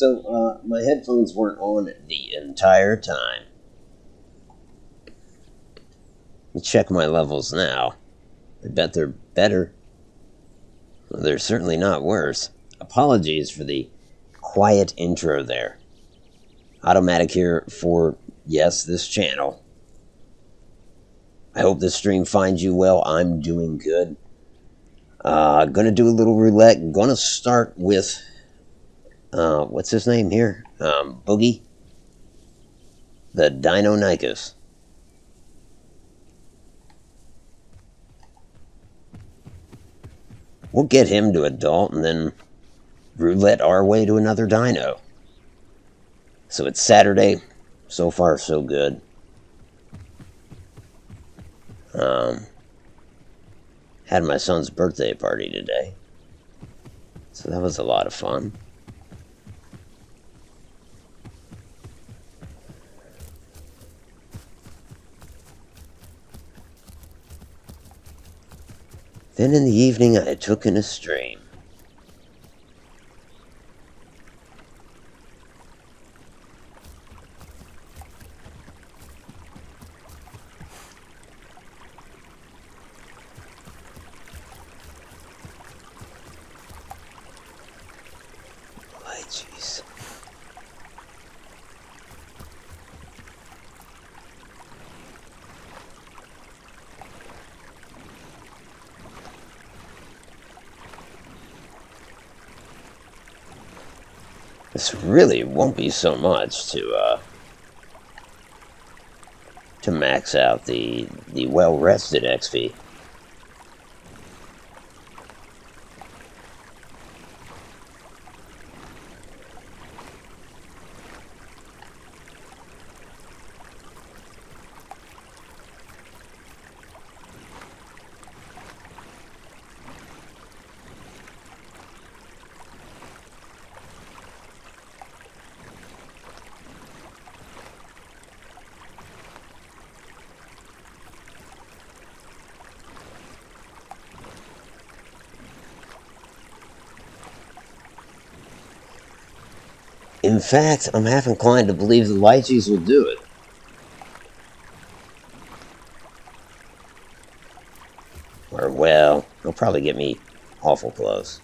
So, my headphones weren't on the entire time. Let me check my levels now. I bet they're better. Well, they're certainly not worse. Apologies for the quiet intro there. Automatic here for, yes, this channel. I hope this stream finds you well. I'm doing good. Gonna do a little roulette. Gonna start with, what's his name here? Boogie. The Dino Nikos. We'll get him to adult and then roulette our way to another dino. So it's Saturday. So far, so good. Had my son's birthday party today. So that was a lot of fun. Then in the evening, I took in a stream. Oh, jeez. This really won't be so much to max out the well-rested XP. In fact, I'm half inclined to believe the lychees will do it. Or, well, they'll probably get me awful close.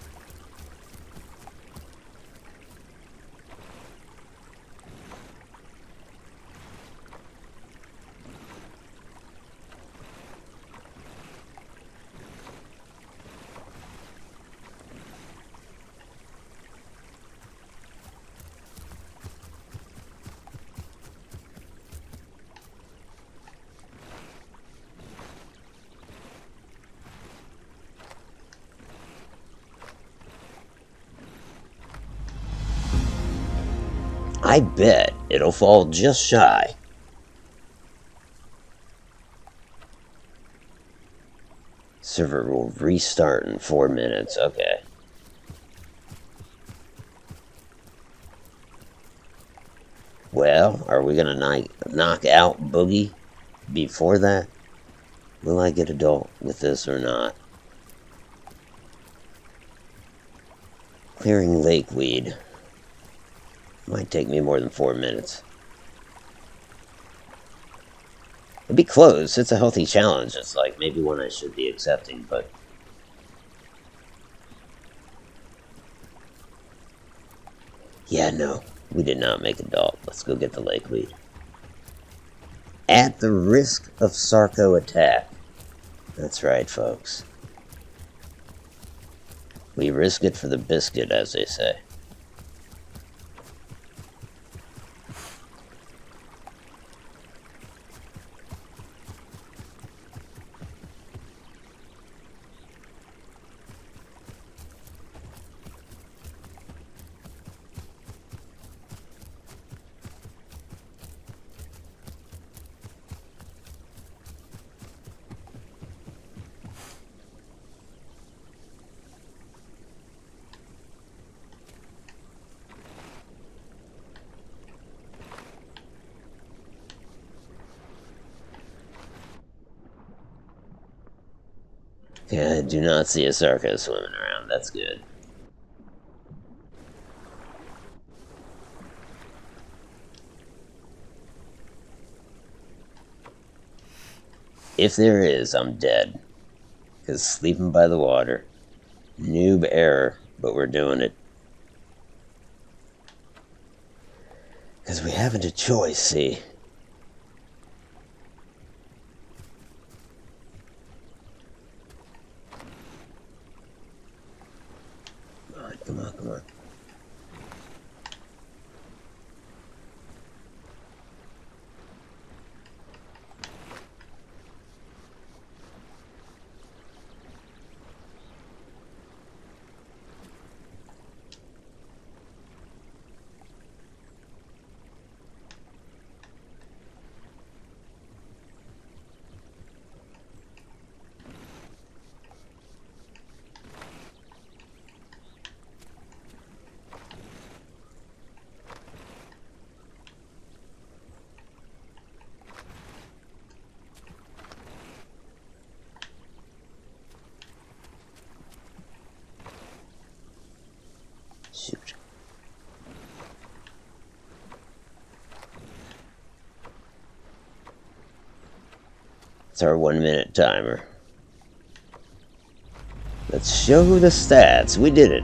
I bet it'll fall just shy. Server will restart in 4 minutes. Okay. Well, are we gonna knock out Boogie before that? Will I get adult with this or not? Clearing lakeweed might take me more than 4 minutes. It'd be close. It's a healthy challenge. It's like maybe one I should be accepting, but... yeah, no. We did not make adult. Let's go get the lakeweed. At the risk of Sarco attack. That's right, folks. We risk it for the biscuit, as they say. Yeah, I do not see a Sarco swimming around. That's good. If there is, I'm dead. Because sleeping by the water. Noob error, but we're doing it. Because we haven't a choice, see? Come on, come on. Shoot. It's our 1 minute timer. Let's show the stats. We did it.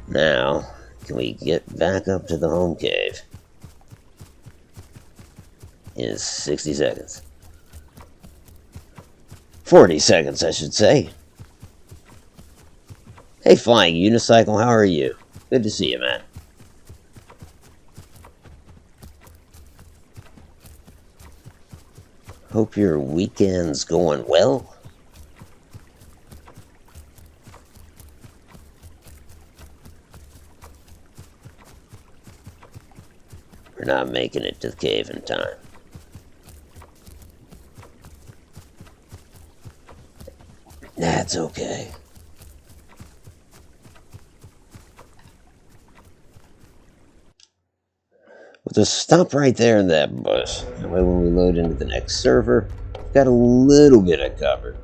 Now, can we get back up to the home cave? In 60 seconds. 40 seconds, I should say. Hey, Flying Unicycle, how are you? Good to see you, man. Hope your weekend's going well. We're not making it to the cave in time. That's okay. We'll just stop right there in that bush. That way when we load into the next server, we've got a little bit of cover.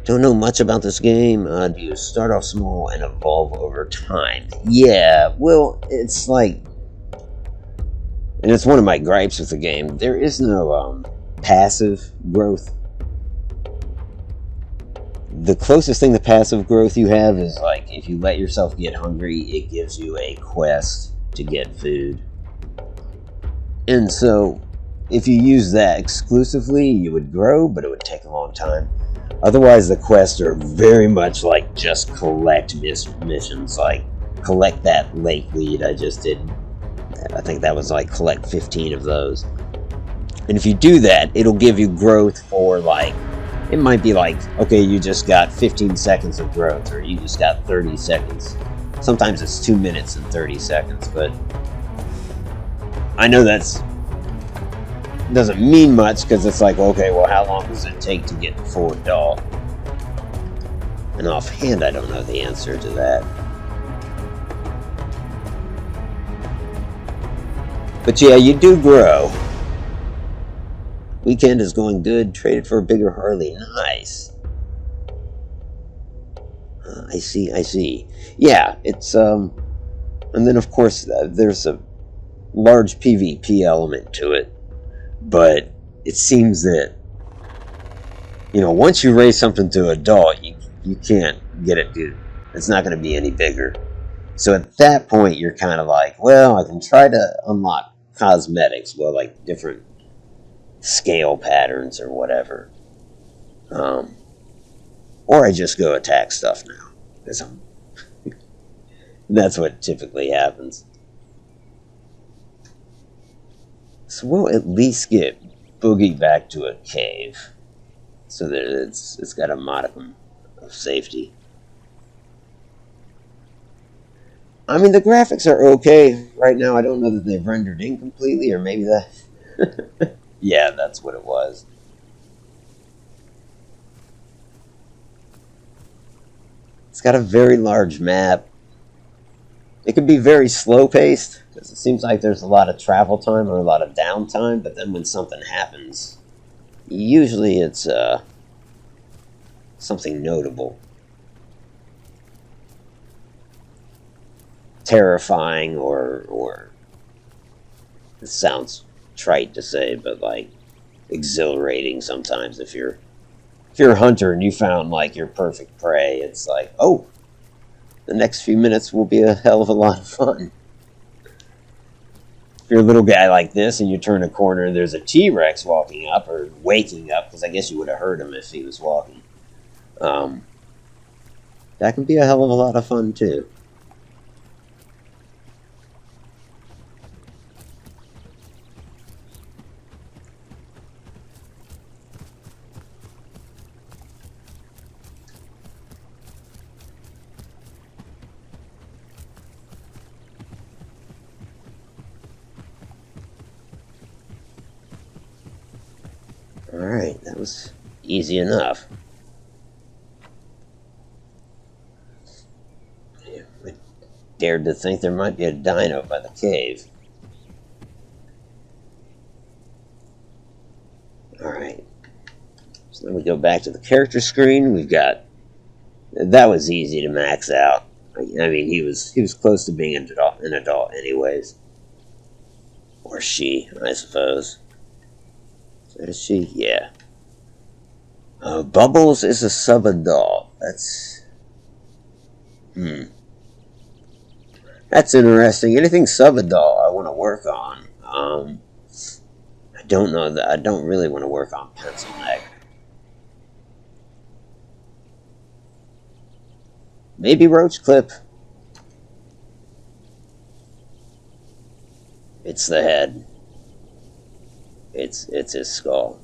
Don't know much about this game. Do you start off small and evolve over time? Yeah, well, it's like... And it's one of my gripes with the game. There is no passive growth. The closest thing to passive growth you have is like if you let yourself get hungry, it gives you a quest to get food. And so if you use that exclusively, you would grow, but it would take a long time. Otherwise, the quests are very much like just collect missions, like collect that lake lead I just did. I think that was like collect 15 of those. And if you do that, it'll give you growth for like, it might be like, okay, you just got 15 seconds of growth, or you just got 30 seconds. Sometimes it's 2 minutes and 30 seconds, but I know that's doesn't mean much because it's like, okay, well, how long does it take to get to Fort Doll? And offhand, I don't know the answer to that. But yeah, you do grow. Weekend is going good. Traded for a bigger Harley. Nice. I see. Yeah, it's, and then of course, there's a large PvP element to it. But it seems that, you know, once you raise something to adult, you can't get it to, it's not going to be any bigger. So at that point, you're kind of like, well, I can try to unlock cosmetics, well, like different scale patterns or whatever. Or I just go attack stuff now. Because that's what typically happens. So we'll at least get Boogie back to a cave. So that it's got a modicum of safety. I mean, the graphics are okay right now. I don't know that they've rendered in completely, or maybe that... Yeah, that's what it was. It's got a very large map. It could be very slow-paced, because it seems like there's a lot of travel time or a lot of downtime, but then when something happens, usually it's something notable. Terrifying, or it sounds trite to say, but like exhilarating sometimes. If you're a hunter and you found like your perfect prey, it's like, oh, the next few minutes will be a hell of a lot of fun. If you're a little guy like this and you turn a corner and there's a T-Rex walking up or waking up, because I guess you would have heard him if he was walking. That can be a hell of a lot of fun too. Alright, that was easy enough. I dared to think there might be a dino by the cave. Alright. So then we go back to the character screen. We've got... That was easy to max out. I mean, he was close to being an adult anyways. Or she, I suppose. Is she? Yeah. Bubbles is a sub-adult. That's... That's interesting. Anything sub-adult I want to work on. I don't know that. I don't really want to work on pencil neck. Maybe roach clip. It's the head. It's his skull.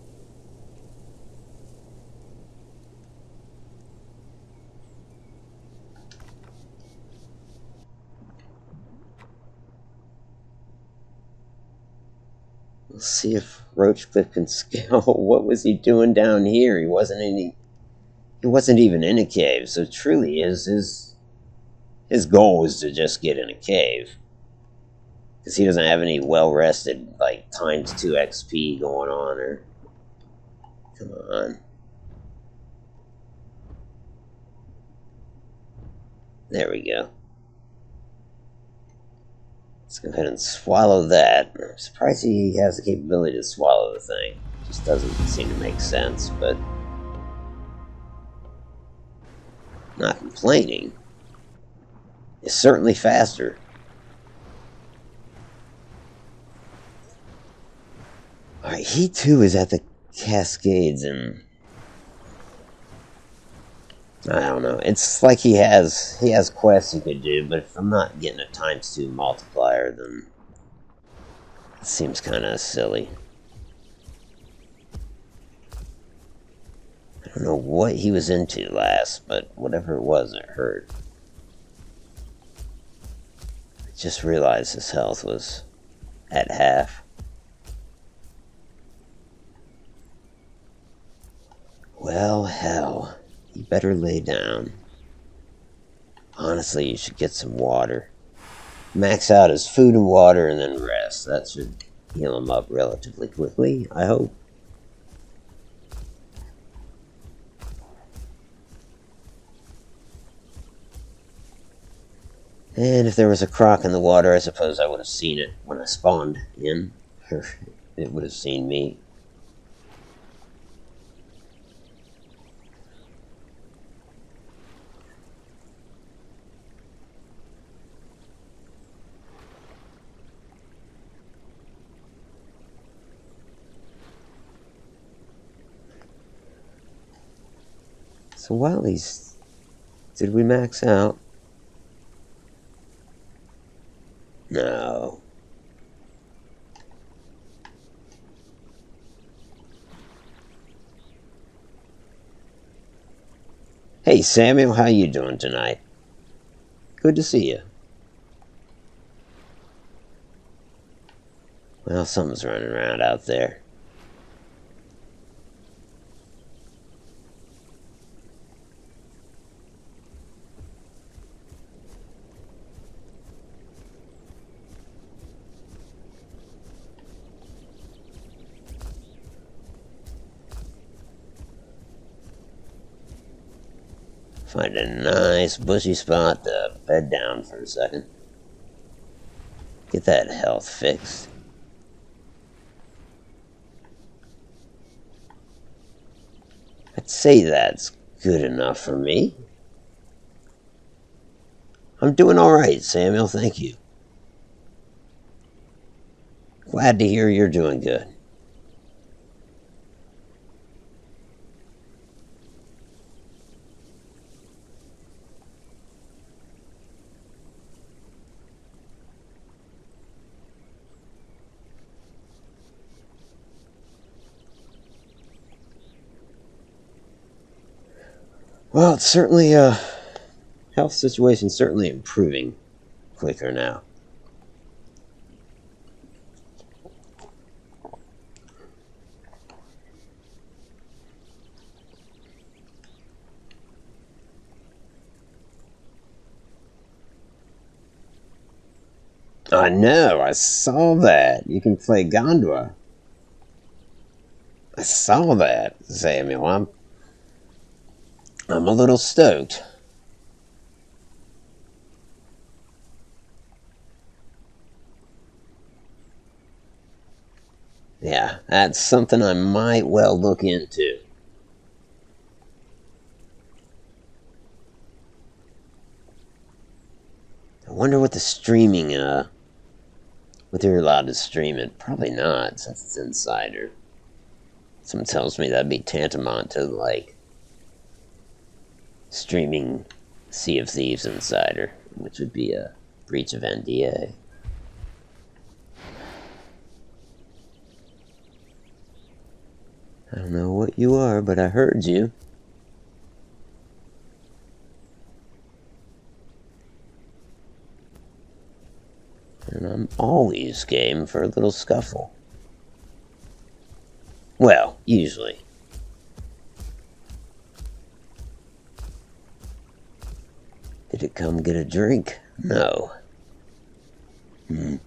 We'll see if Roachcliffe can scale. What was he doing down here? He wasn't even in a cave. So truly, his goal was to just get in a cave. Because he doesn't have any well-rested, like, times 2 XP going on, or... Come on. There we go. Let's go ahead and swallow that. I'm surprised he has the capability to swallow the thing. Just doesn't seem to make sense, but... Not complaining. It's certainly faster. Alright, he too is at the Cascades, and I don't know. It's like he has quests he could do, but if I'm not getting a times 2 multiplier, then it seems kind of silly. I don't know what he was into last, but whatever it was, it hurt. I just realized his health was at half. Well, hell, you better lay down. Honestly, you should get some water. Max out his food and water and then rest. That should heal him up relatively quickly, I hope. And if there was a croc in the water, I suppose I would have seen it when I spawned in. Or it would have seen me. So while he's... Did we max out? No. Hey Samuel, how you doing tonight? Good to see you. Well, something's running around out there. Find a nice bushy spot to bed down for a second. Get that health fixed. I'd say that's good enough for me. I'm doing all right, Samuel, thank you. Glad to hear you're doing good. Well, it's certainly, health situation's certainly improving quicker now. I know, I saw that. You can play Gondwa. I saw that, Samuel. I'm a little stoked. Yeah, that's something I might well look into. I wonder what the streaming, whether you're allowed to stream it. Probably not, since it's Insider. Someone tells me that'd be tantamount to, like, streaming Sea of Thieves Insider, which would be a breach of NDA. I don't know what you are, but I heard you. And I'm always game for a little scuffle. Well, usually. Did it come get a drink? No. It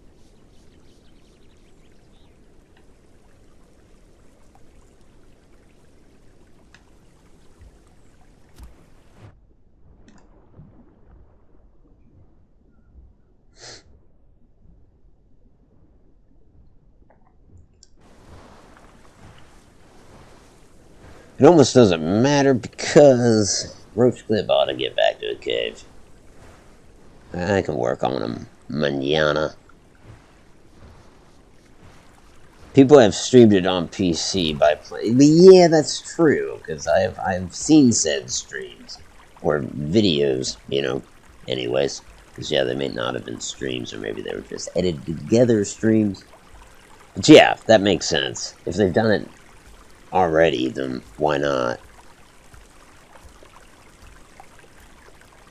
almost doesn't matter because Roach Clip ought to get back to the cave. I can work on him mañana. People have streamed it on PC by playing. But yeah, that's true, because I've seen said streams. Or videos, you know, anyways. Because yeah, they may not have been streams, or maybe they were just edited together streams. But yeah, that makes sense. If they've done it already, then why not?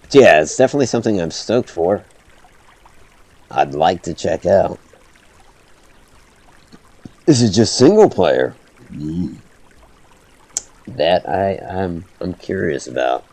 But yeah, it's definitely something I'm stoked for. I'd like to check out. Is it just single player? That I'm curious about.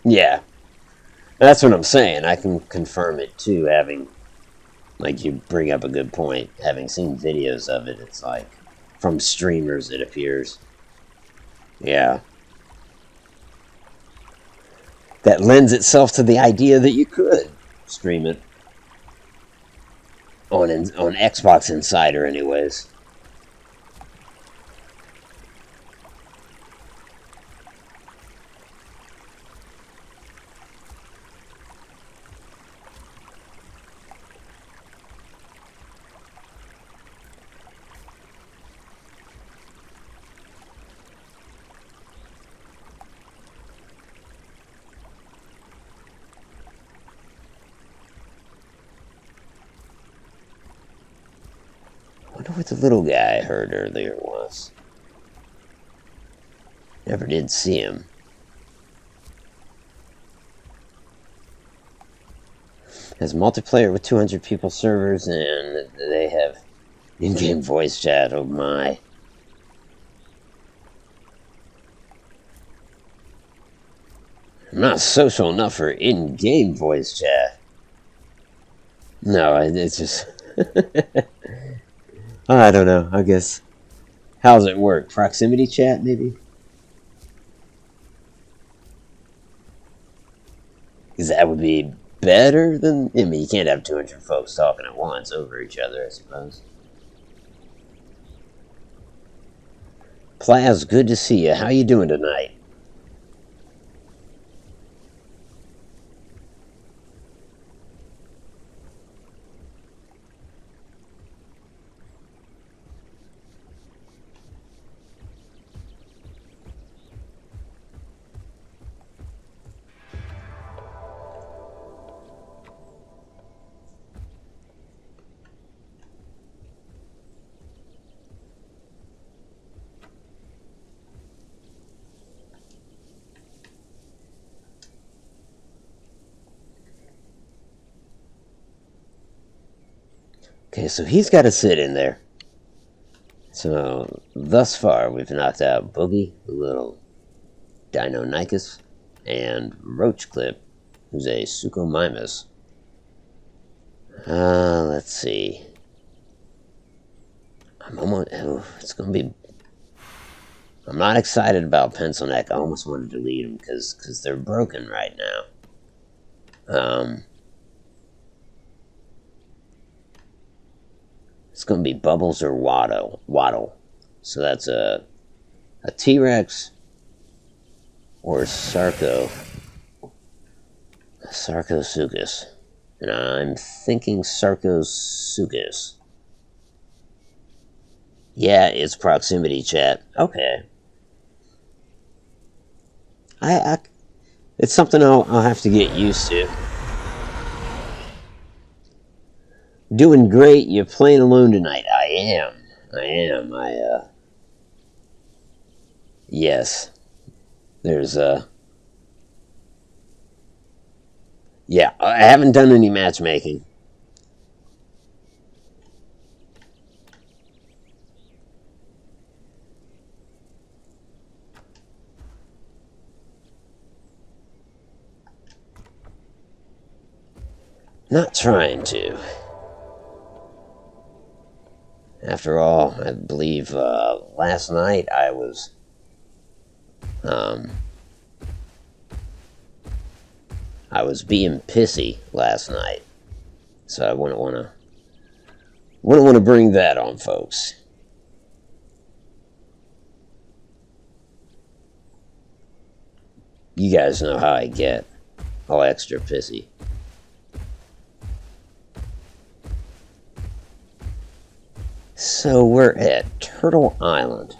Yeah, that's what I'm saying. I can confirm it too, having, like, you bring up a good point. Having seen videos of it, it's like, from streamers, it appears. Yeah. That lends itself to the idea that you could stream it on Xbox Insider, anyways. I wonder what the little guy I heard earlier was. Never did see him. Has multiplayer with 200 people servers, and they have in-game voice chat. Oh my. I'm not social enough for in-game voice chat. No, it's just... I don't know, I guess. How's it work? Proximity chat, maybe? Because that would be better than... I mean, you can't have 200 folks talking at once over each other, I suppose. Plaz, good to see you. How you doing tonight? Okay, so he's got to sit in there. So, thus far, we've knocked out Boogie, the little Deinonychus, and Roachclip, who's a Suchomimus. Let's see. I'm almost... Oh, it's going to be... I'm not excited about Pencil Neck. I almost want to delete them because they're broken right now. It's going to be Bubbles or Waddle. So that's a T-Rex or Sarcosuchus. And I'm thinking Sarcosuchus. Yeah, it's proximity chat. Okay. It's something I'll have to get used to. Doing great. You're playing alone tonight. I am. Yes. There's yeah, I haven't done any matchmaking. Not trying to. After all, I believe last night I was being pissy last night, so I wouldn't want to bring that on folks. You guys know how I get, all extra pissy. So we're at Turtle Island.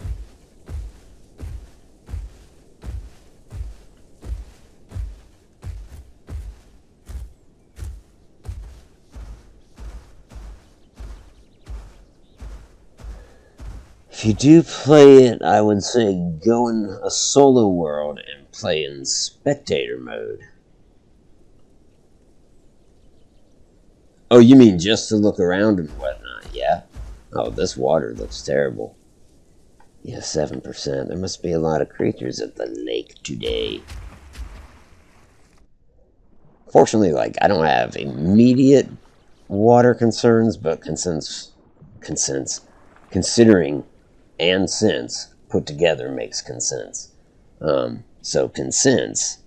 If you do play it, I would say go in a solo world and play in spectator mode. Oh, you mean just to look around and whatnot, yeah? Oh, this water looks terrible. Yeah, 7%. There must be a lot of creatures at the lake today. Fortunately, I don't have immediate water concerns, but considering and since put together makes consents. So consents,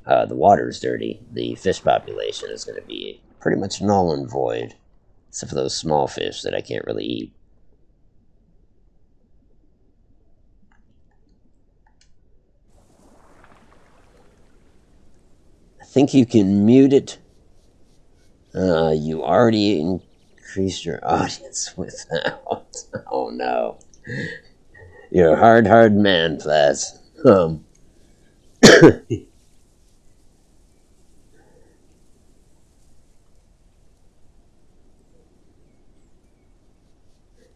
the water's dirty, the fish population is going to be pretty much null and void. Except for those small fish that I can't really eat. I think you can mute it. You already increased your audience without. Oh no. You're a hard man, Plaz.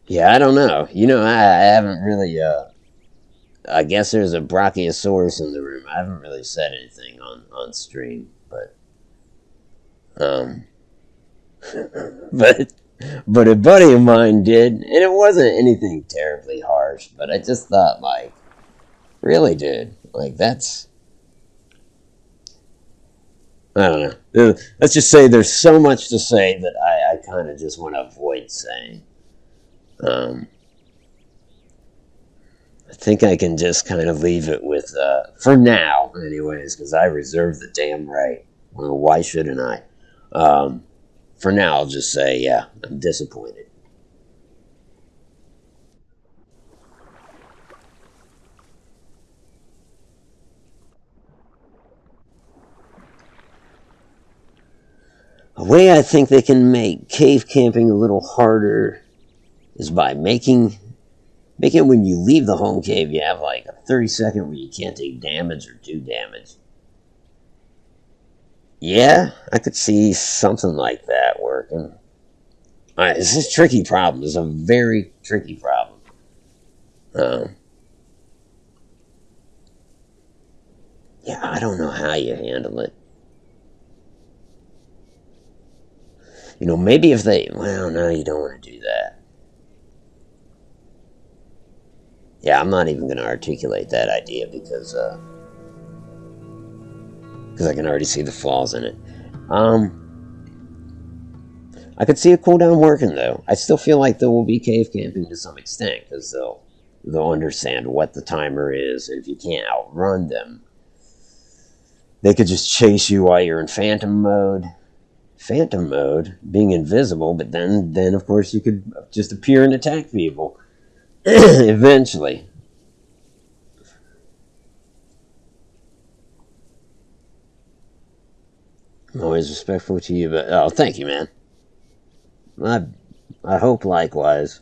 Yeah, I don't know. I haven't really, I guess there's a Brachiosaurus in the room. I haven't really said anything on stream, but, but a buddy of mine did, and it wasn't anything terribly harsh, but I just thought, really, dude, that's, I don't know. Let's just say there's so much to say that I kind of just want to avoid saying. Um, I think I can just kind of leave it with, for now, anyways, because I reserve the damn right. Well, why shouldn't I? For now, I'll just say, yeah, I'm disappointed. A way I think they can make cave camping a little harder is by making it when you leave the home cave, you have like a 30-second where you can't take damage or do damage. Yeah, I could see something like that working. Alright, this is a tricky problem. This is a very tricky problem. Um, yeah, I don't know how you handle it. You know, maybe if they. Well, no, you don't want to do that. Yeah, I'm not even going to articulate that idea because I can already see the flaws in it. Um, I could see a cooldown working though. I still feel like there will be cave camping to some extent because they'll understand what the timer is, and if you can't outrun them, they could just chase you while you're in phantom mode. Phantom mode, being invisible, but then of course you could just appear and attack people eventually. I'm always respectful to you, but oh, thank you, man. I I hope likewise.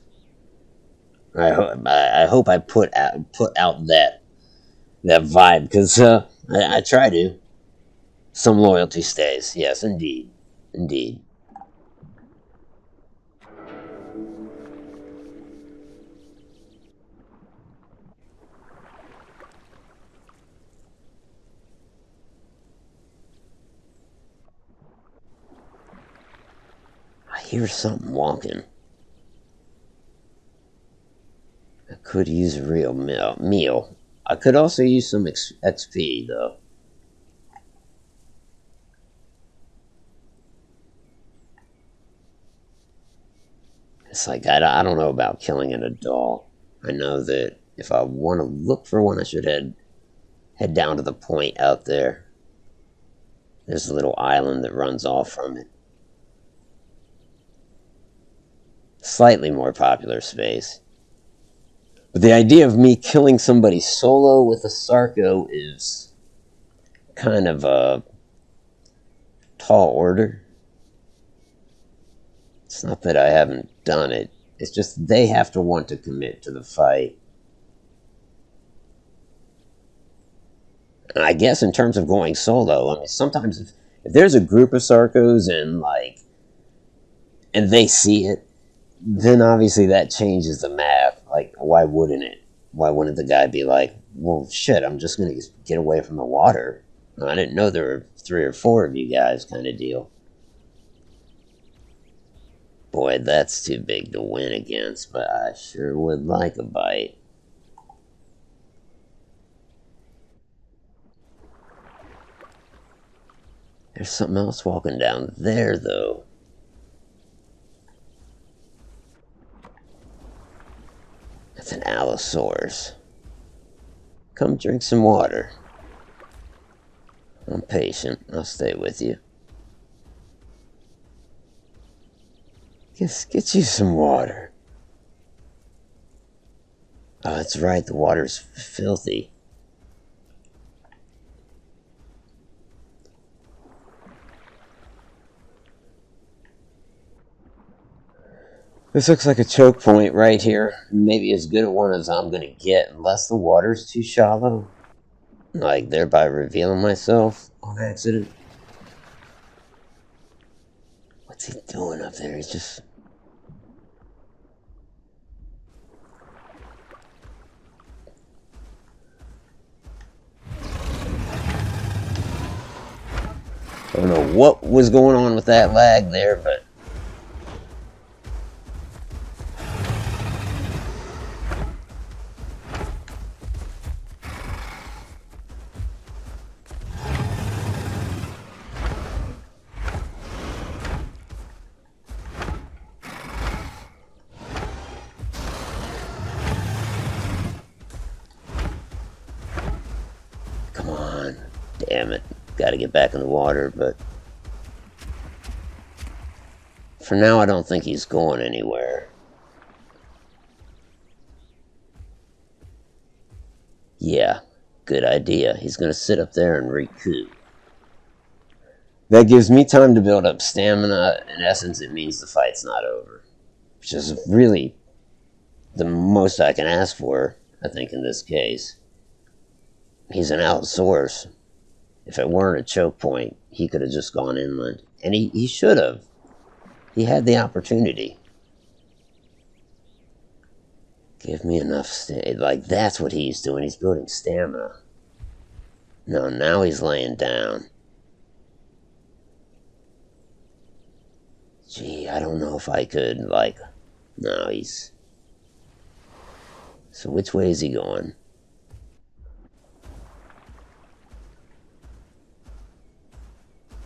I hope I put out that vibe because I try to. Some loyalty stays. Yes, indeed, indeed. I hear something walking. I could use a real meal. I could also use some XP though. It's like I don't know about killing an adult. I know that if I want to look for one, I should head down to the point out there. There's a little island that runs off from it. Slightly more popular space. But the idea of me killing somebody solo with a Sarco is kind of a tall order. It's not that I haven't done it. It's just they have to want to commit to the fight. And I guess in terms of going solo, I mean, sometimes if there's a group of Sarcos and they see it, then obviously that changes the map. Like, why wouldn't it? Why wouldn't the guy be like, well, shit, I'm just going to get away from the water? I didn't know there were 3 or 4 of you guys, kind of deal. Boy, that's too big to win against, but I sure would like a bite. There's something else walking down there, though. That's an Allosaurus. Come drink some water. I'm patient. I'll stay with you. Get you some water. Oh, that's right. The water's filthy. This looks like a choke point right here. Maybe as good a one as I'm gonna get, unless the water's too shallow. Like, thereby revealing myself on accident. What's he doing up there? He's just... I don't know what was going on with that lag there, but... got to get back in the water, but for now I don't think he's going anywhere. Yeah, good idea. He's going to sit up there and recoup. That gives me time to build up stamina. In essence, it means the fight's not over. Which is really the most I can ask for, I think, in this case. He's an outsource. If it weren't a choke point, he could have just gone inland. And he should have. He had the opportunity. Give me enough like, that's what he's doing. He's building stamina. No, now he's laying down. Gee, I don't know if I could, like... No, he's... So which way is he going?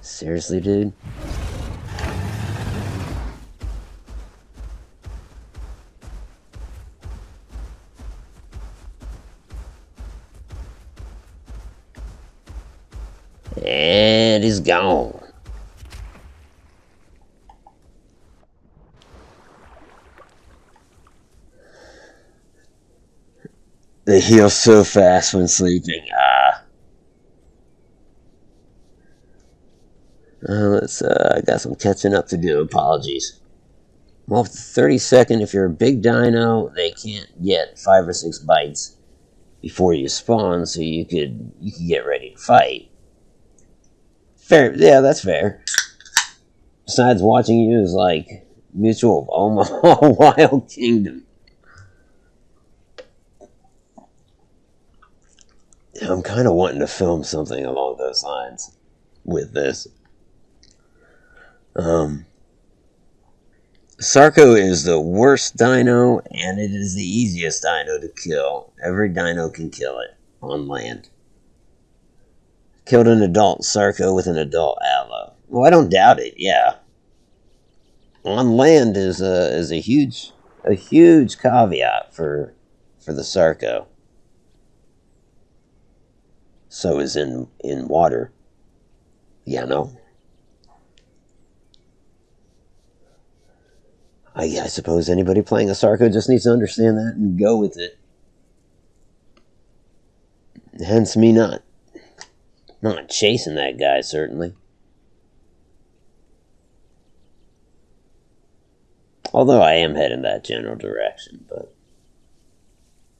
Seriously, dude? And he's gone. They heal so fast when sleeping. I got some catching up to do. Apologies. Well, after 30-second, if you're a big dino, they can't get 5 or 6 bites before you spawn, so you could get ready to fight. Fair, yeah, that's fair. Besides, watching you is like Mutual of Omaha Wild Kingdom. I'm kind of wanting to film something along those lines with this. Sarco is the worst dino, and it is the easiest dino to kill. Every dino can kill it on land. Killed an adult Sarco with an adult Aloe. Well, I don't doubt it. Yeah, on land is a huge caveat for the Sarco. So is in water. Yeah, no. I suppose anybody playing a Sarco just needs to understand that and go with it. Hence me not chasing that guy, certainly. Although I am heading that general direction, but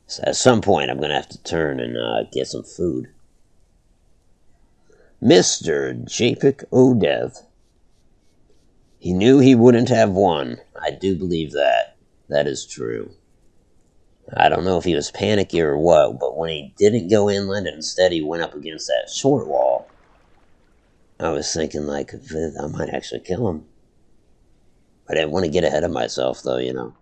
so at some point I'm going to have to turn and get some food. Mr. Japik O'Death. He knew he wouldn't have won. I do believe that. That is true. I don't know if he was panicky or what, but when he didn't go inland and instead he went up against that short wall, I was thinking, like, I might actually kill him. I didn't want to get ahead of myself, though, you know.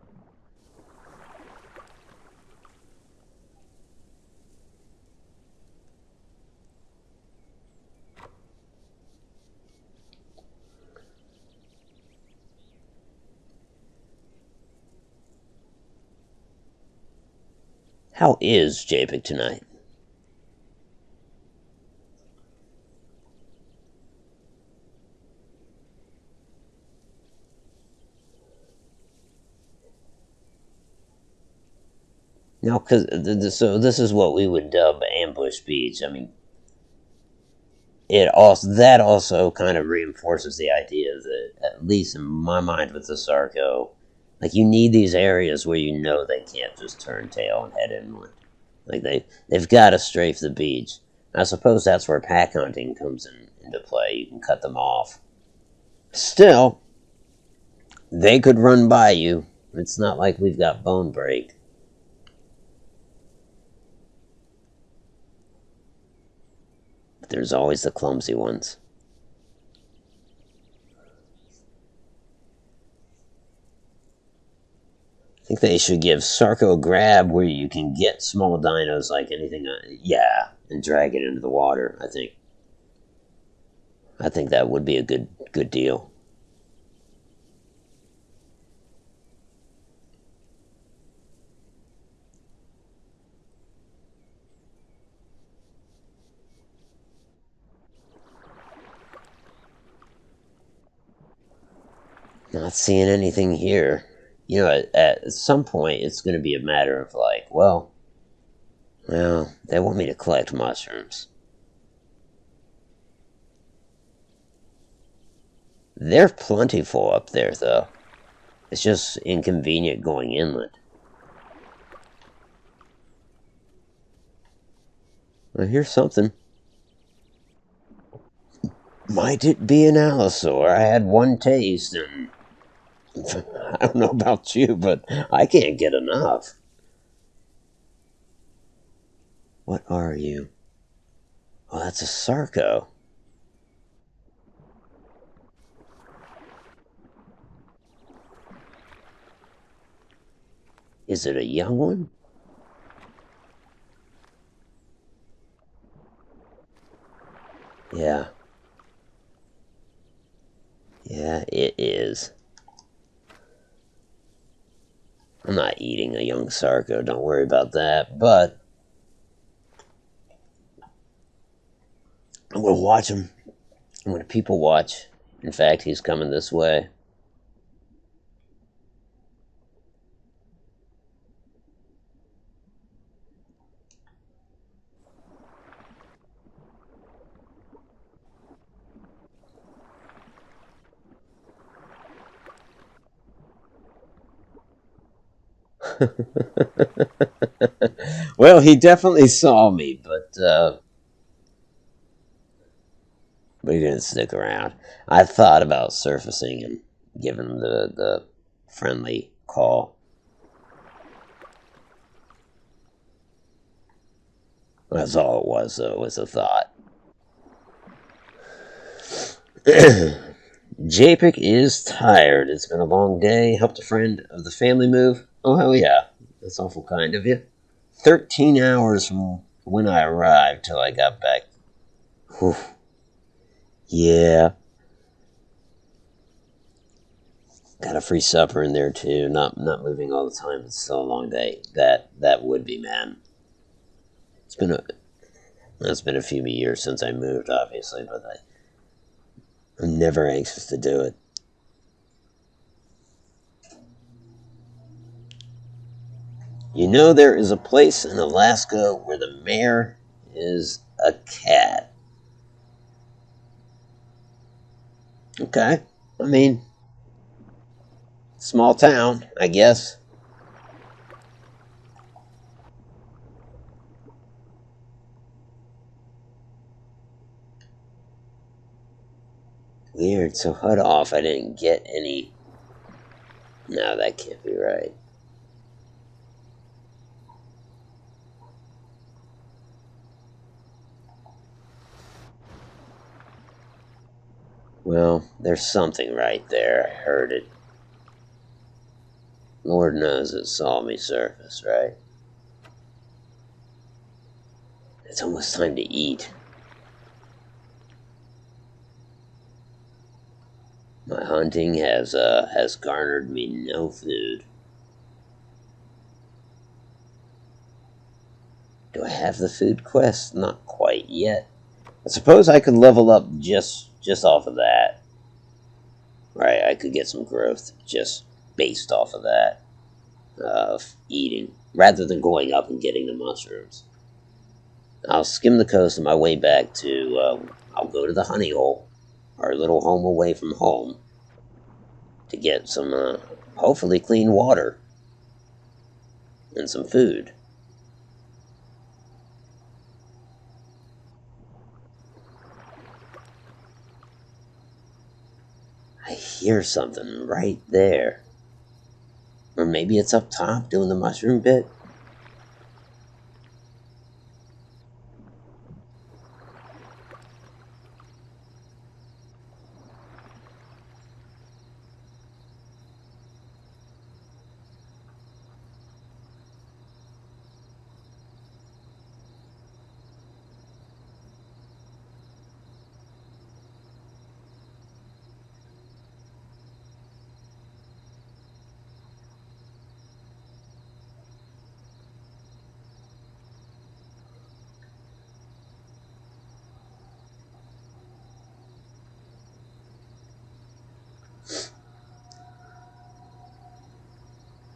How is Japik tonight? No, because so this is what we would dub ambush beach. I mean, that also kind of reinforces the idea that, at least in my mind with the Sarco, like, you need these areas where you know they can't just turn tail and head inland. Like, they've got to strafe the beach. I suppose that's where pack hunting comes into play. You can cut them off. Still, they could run by you. It's not like we've got bone break. But there's always the clumsy ones. I think they should give Sarco Grab where you can get small dinos like anything. Yeah, and drag it into the water. I think that would be a good deal. Not seeing anything here. You know, at some point, it's going to be a matter of like, well, they want me to collect mushrooms. They're plentiful up there, though. It's just inconvenient going inland. I hear something. Might it be an allosaur? I had one taste, and I don't know about you, but I can't get enough. What are you? Oh, that's a sarco. Is it a young one? Yeah. Yeah, it is. I'm not eating a young sarco, don't worry about that, but I'm gonna watch him. I'm gonna people watch. In fact, he's coming this way. Well, he definitely saw me, but he didn't stick around. I thought about surfacing and giving him the friendly call. That's all it was, though, was a thought. Japik is tired. It's been a long day. Helped a friend of the family move. Oh, hell yeah. That's awful kind of you. 13 hours from when I arrived till I got back. Whew. Yeah. Got a free supper in there too. Not moving all the time. It's still a long day. That would be, man. It's been a it's been a few years since I moved, obviously, but I'm never anxious to do it. You know, there is a place in Alaska where the mayor is a cat. Okay. I mean, small town, I guess. Weird. So HUD off. I didn't get any. No, that can't be right. Well, there's something right there. I heard it. Lord knows it saw me surface, right? It's almost time to eat. My hunting has garnered me no food. Do I have the food quest? Not quite yet. I suppose I could level up just off of that. Right, I could get some growth just based off of that. Of eating. Rather than going up and getting the mushrooms. I'll skim the coast on my way back to, I'll go to the honey hole. Our little home away from home. To get some, hopefully clean water. And some food. I hear something right there. Or maybe it's up top doing the mushroom bit.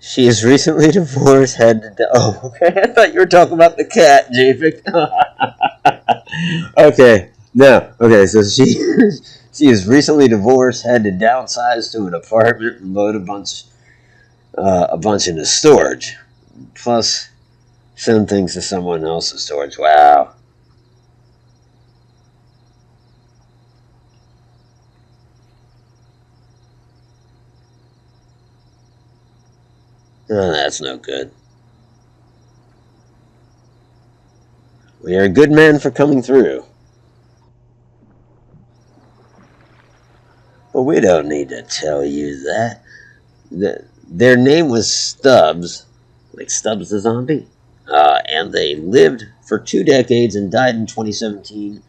She is recently divorced, oh, okay. I thought you were talking about the cat, Japik. Okay, no. Okay, so she is recently divorced, had to downsize to an apartment and load a bunch into storage. Plus, send things to someone else's storage. Wow. Oh, that's no good. We are a good man for coming through. But we don't need to tell you that. Their name was Stubbs, like Stubbs the zombie. And they lived for 2 decades and died in 2017.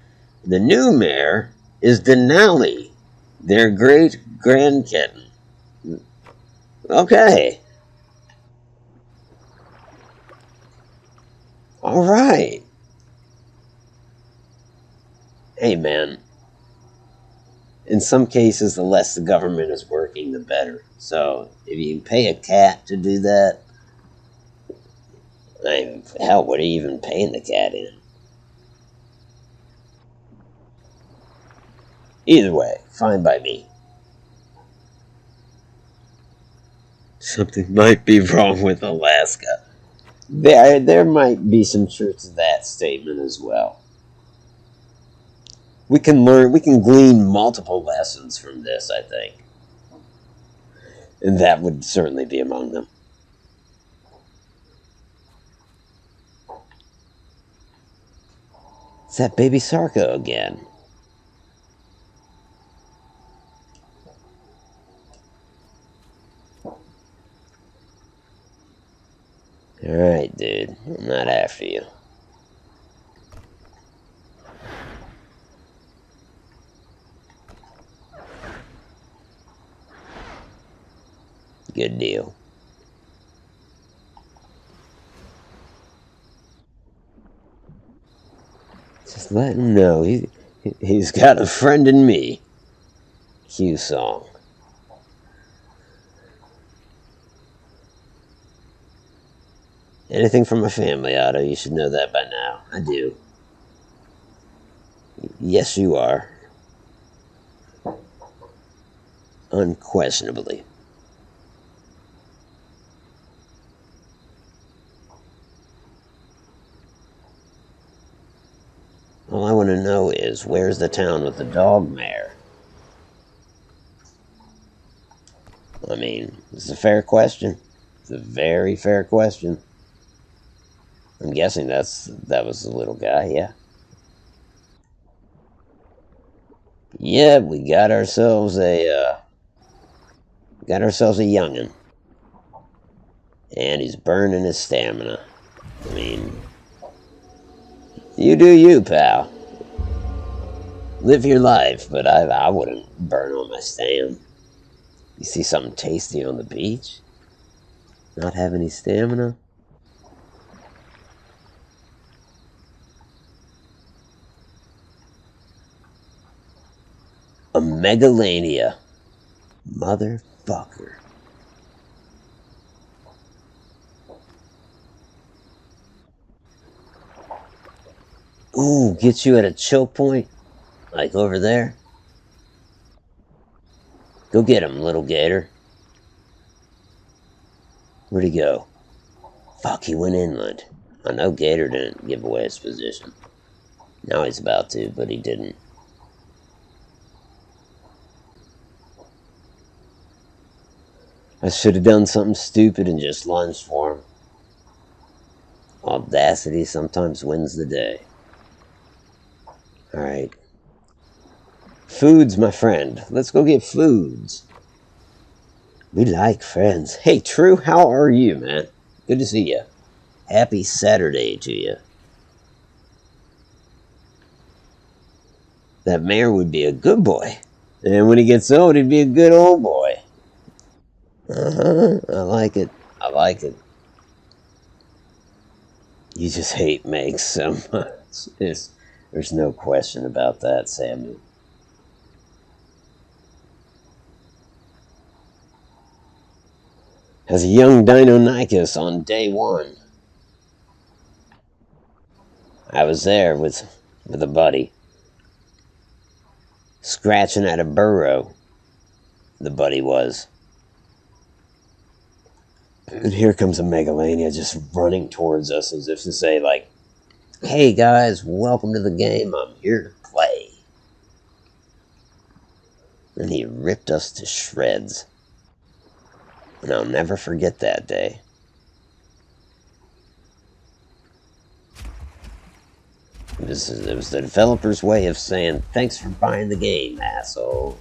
The new mayor is Denali, their great grandkitten. Okay, all right. Hey, man. In some cases, the less the government is working, the better. So if you can pay a cat to do that, hell, what are you even paying the cat in? Either way, fine by me. Something might be wrong with Alaska. There might be some truth to that statement as well. We can glean multiple lessons from this, I think. And that would certainly be among them. It's that baby Sarko again. Alright, dude. I'm not after you. Good deal. Just let him know he's got a friend in me. Q song. Anything from my family, Otto. You should know that by now. I do. Yes, you are. Unquestionably. All I want to know is, where's the town with the dog mare? I mean, it's a fair question. It's a very fair question. I'm guessing that was the little guy, yeah. Yeah, we got ourselves a youngin'. And he's burning his stamina. I mean, you do you, pal. Live your life, but I wouldn't burn on my stam. You see something tasty on the beach? Not have any stamina? A megalania. Motherfucker. Ooh, get you at a choke point? Like over there? Go get him, little gator. Where'd he go? Fuck, he went inland. I know Gator didn't give away his position. Now he's about to, but he didn't. I should have done something stupid and just lunged for him. Audacity sometimes wins the day. Alright. Foods, my friend. Let's go get foods. We like friends. Hey, True, how are you, man? Good to see you. Happy Saturday to you. That mayor would be a good boy. And when he gets old, he'd be a good old boy. I like it. I like it. You just hate Meg so much. There's no question about that, Sammy. As a young Deinonychus on day one, I was there with a buddy, scratching at a burrow, the buddy was. And here comes a Megalania just running towards us as if to say, like, hey guys, welcome to the game, I'm here to play. And he ripped us to shreds. And I'll never forget that day. It was the developer's way of saying, thanks for buying the game, asshole.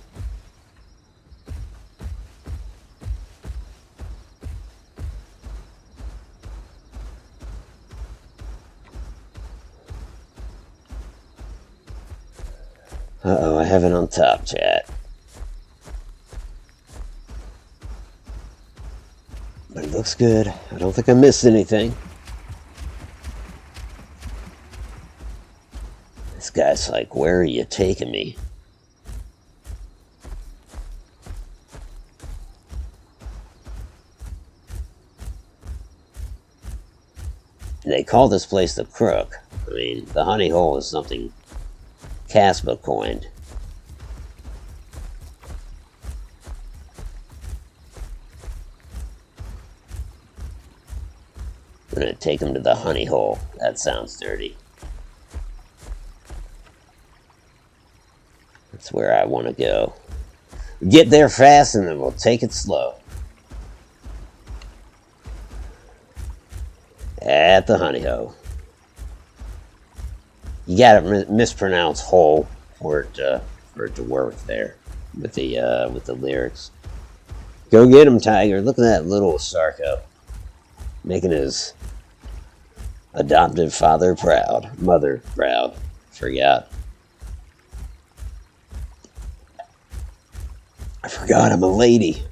Uh-oh, I have it on top, chat. But it looks good. I don't think I missed anything. This guy's like, where are you taking me? They call this place the Crook. I mean, the honey hole is something Caspa coined. I'm gonna take him to the honey hole. That sounds dirty. That's where I want to go. Get there fast and then we'll take it slow. At the honey hole. You gotta mispronounce hole for it to work there with the lyrics. Go get him, Tiger. Look at that little Sarko, making his adoptive father proud, mother proud. Forgot. I forgot I'm a lady.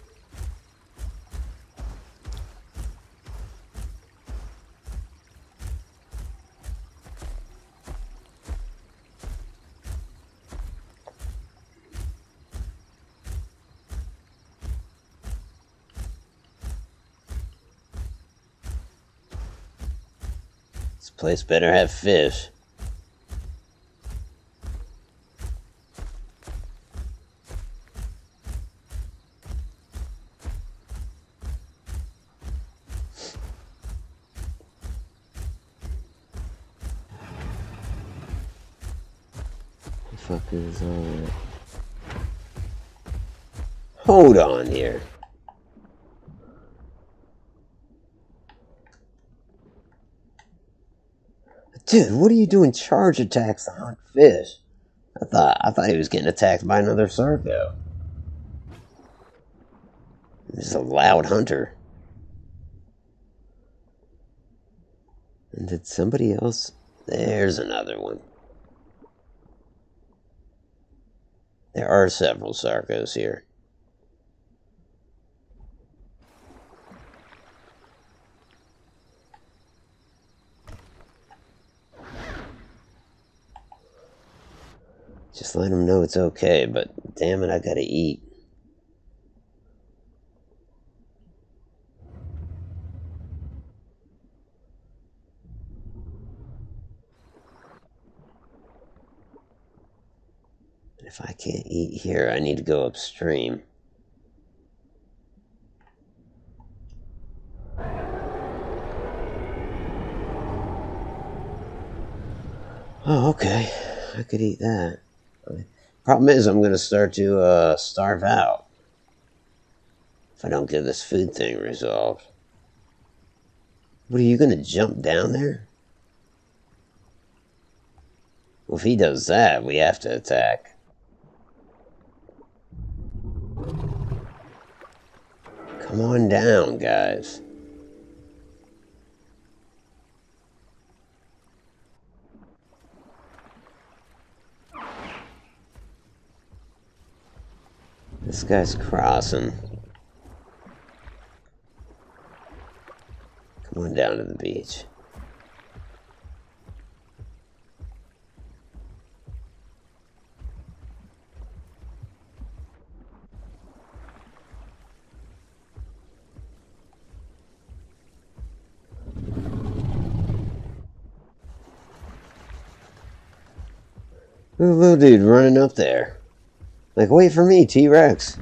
This place better have fish. What the fuck is all that? Hold on here. Dude, what are you doing? Charge attacks to hunt fish. I thought he was getting attacked by another Sarko. He's a loud hunter. And did somebody else? There's another one. There are several Sarkos here. Just let him know it's okay, but damn it, I gotta eat. If I can't eat here, I need to go upstream. Oh, okay. I could eat that. Problem is, I'm going to start to starve out if I don't get this food thing resolved. What, are you going to jump down there? Well, if he does that, we have to attack. Come on down, guys. This guy's crossing. Come on down to the beach. Look at the little dude running up there. Like, wait for me, T-Rex.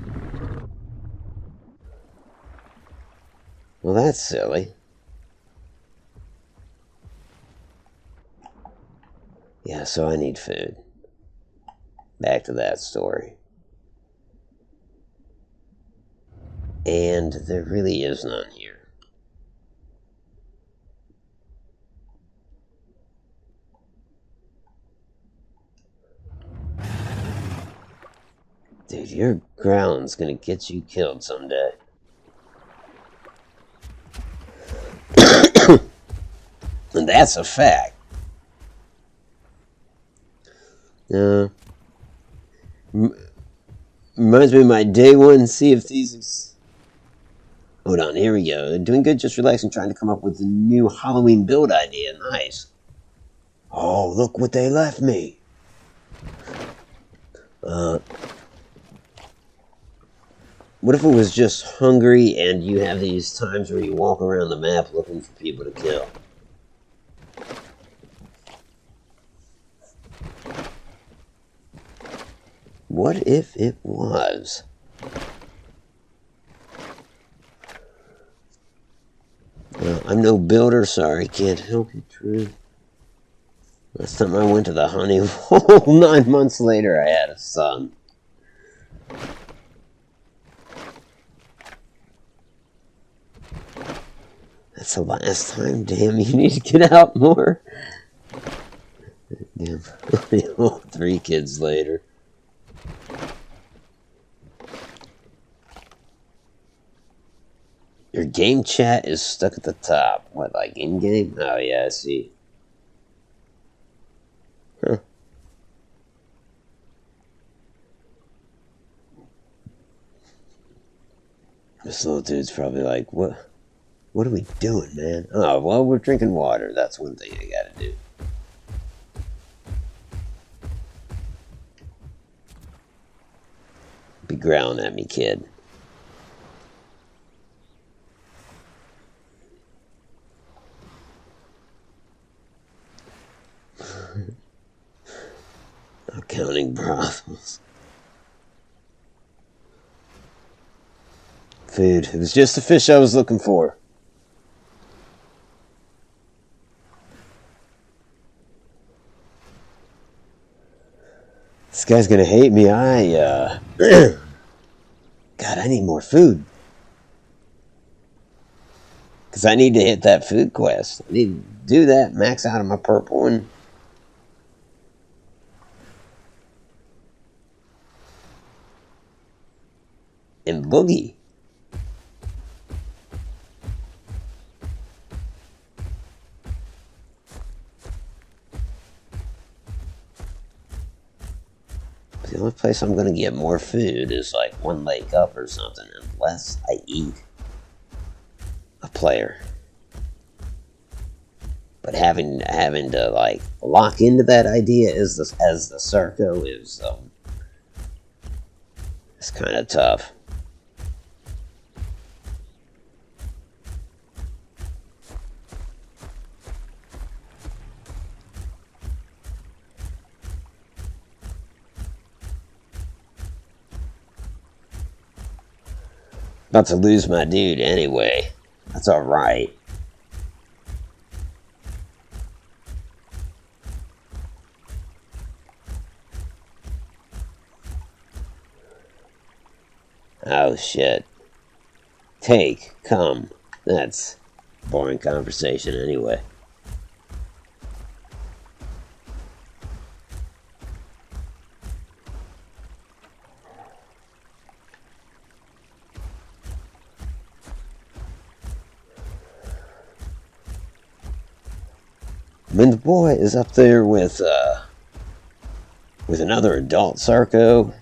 Well, that's silly. Yeah, so I need food. Back to that story. And there really is none here. Dude, your growling's gonna get you killed someday. And that's a fact. Reminds me of my day one Sea of Thieves. Hold on, here we go. Doing good, just relaxing, trying to come up with a new Halloween build idea. Nice. Oh, look what they left me. What if it was just hungry and you have these times where you walk around the map looking for people to kill? What if it was? I'm no builder, sorry, can't help you, true. Last time I went to the honey hole, 9 months later, I had a son. That's the last time, damn, you need to get out more. Damn, 3 kids later. Your game chat is stuck at the top. What, like in-game? Oh, yeah, I see. Huh. This little dude's probably like, what are we doing, man? Oh, well, we're drinking water. That's one thing I gotta do. Be growling at me, kid. Counting brothels. Food. It was just the fish I was looking for. This guy's gonna hate me. God, I need more food. Because I need to hit that food quest. I need to do that, max out of my purple, and boogie. The only place I'm going to get more food is like one lake up or something, unless I eat a player. But having to like lock into that idea as the Sarco is it's kind of tough. About to lose my dude anyway. That's alright. Oh shit. Come. That's boring conversation anyway. I mean, the boy is up there with another adult Sarco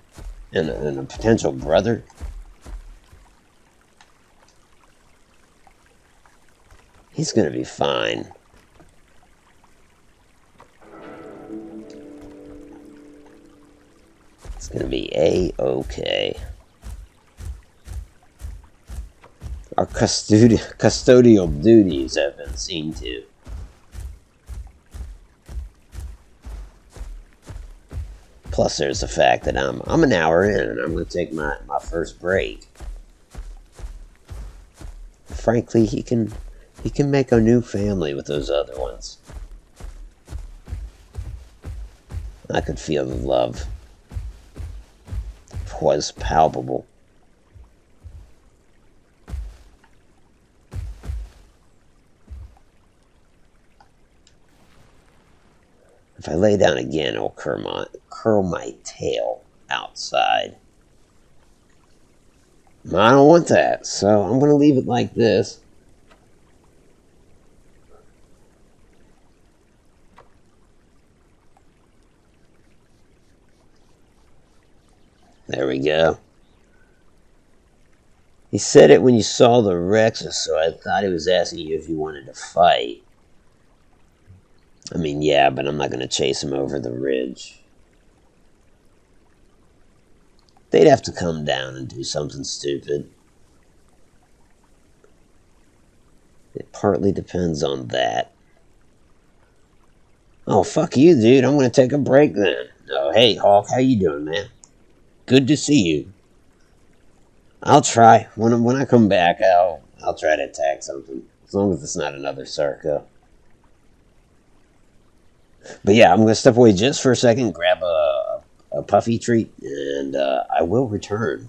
and a potential brother. He's gonna be fine. It's gonna be A-okay. Our custodial duties have been seen to. Plus, there's the fact that I'm an hour in and I'm going to take my first break. Frankly, he can make a new family with those other ones. I could feel the love. It was palpable. If I lay down again, I'll curl my tail outside. I don't want that, so I'm going to leave it like this. There we go. He said it when you saw the Rexes, so I thought he was asking you if you wanted to fight. I mean, yeah, but I'm not going to chase him over the ridge. They'd have to come down and do something stupid. It partly depends on that. Oh, fuck you, dude. I'm going to take a break then. Oh, hey, Hawk, how you doing, man? Good to see you. I'll try. When I come back, I'll try to attack something. As long as it's not another Sarco. But yeah, I'm going to step away just for a second, grab a puffy treat, and I will return.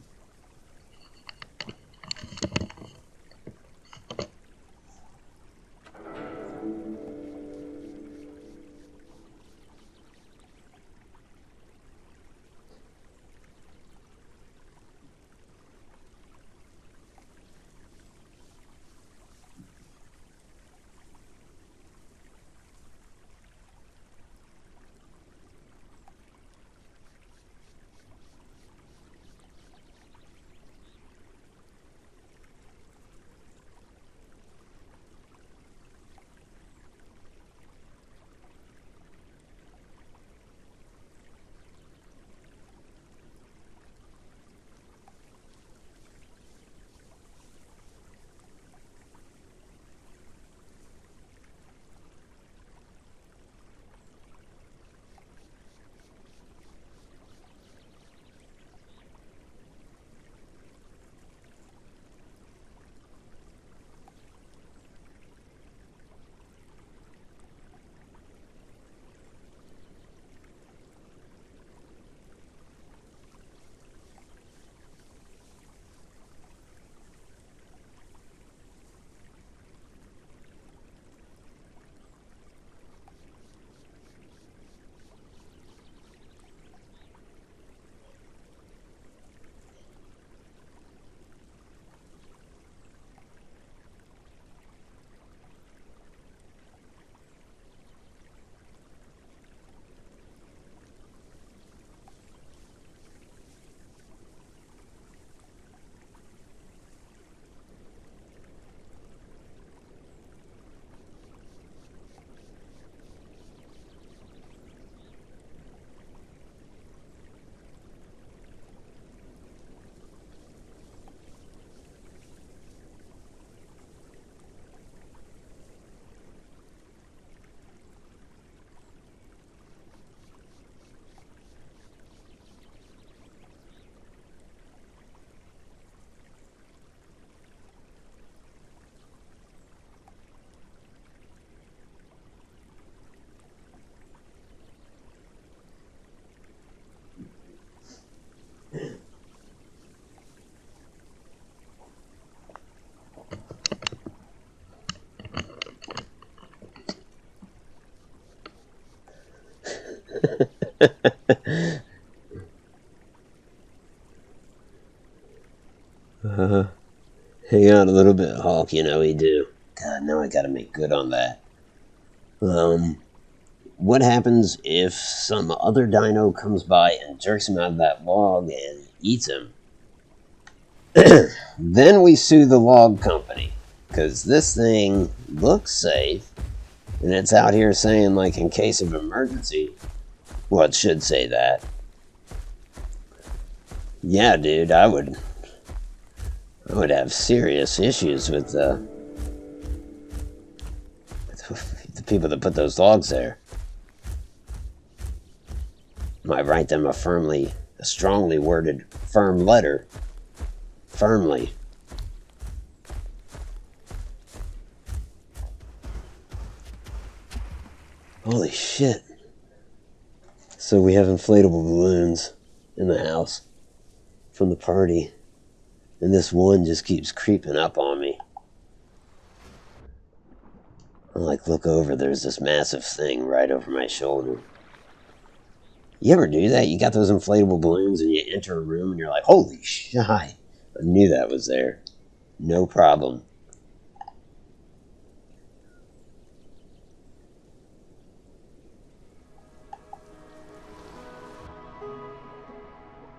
Hang on a little bit, Hawk. You know we do. God, now I gotta make good on that. What happens if some other dino comes by and jerks him out of that log and eats him? Then we sue the log company. Because this thing looks safe. And it's out here saying, like, in case of emergency. Well, it should say that. Yeah, dude, I would have serious issues with the people that put those logs there. I write them a strongly worded, firm letter. Firmly. Holy shit. So we have inflatable balloons in the house from the party. And this one just keeps creeping up on me. I look over, there's this massive thing right over my shoulder. You ever do that? You got those inflatable balloons and you enter a room and you're like, holy shit, I knew that was there. No problem.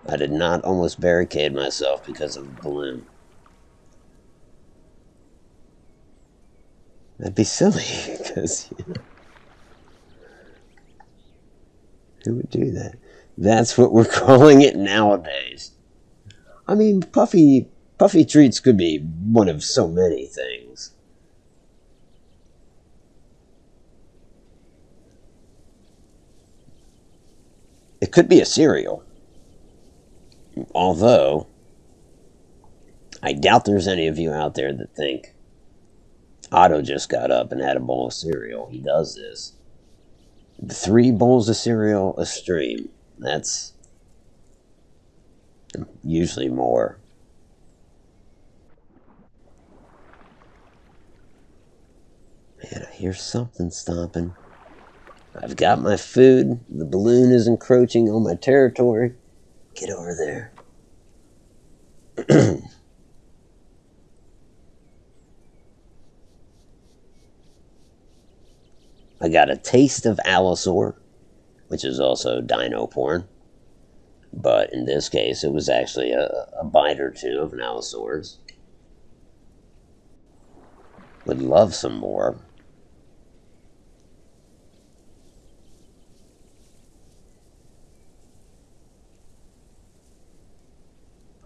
I did not almost barricade myself because of the balloon. That'd be silly, because, who would do that? That's what we're calling it nowadays. I mean, puffy treats could be one of so many things. It could be a cereal. Although, I doubt there's any of you out there that think Otto just got up and had a bowl of cereal. He does this. 3 bowls of cereal a stream. That's usually more. Man, I hear something stomping. I've got my food. The balloon is encroaching on my territory. Get over there. I got a taste of Allosaur, which is also dino porn. But in this case, it was actually a bite or two of an Allosaurus. Would love some more.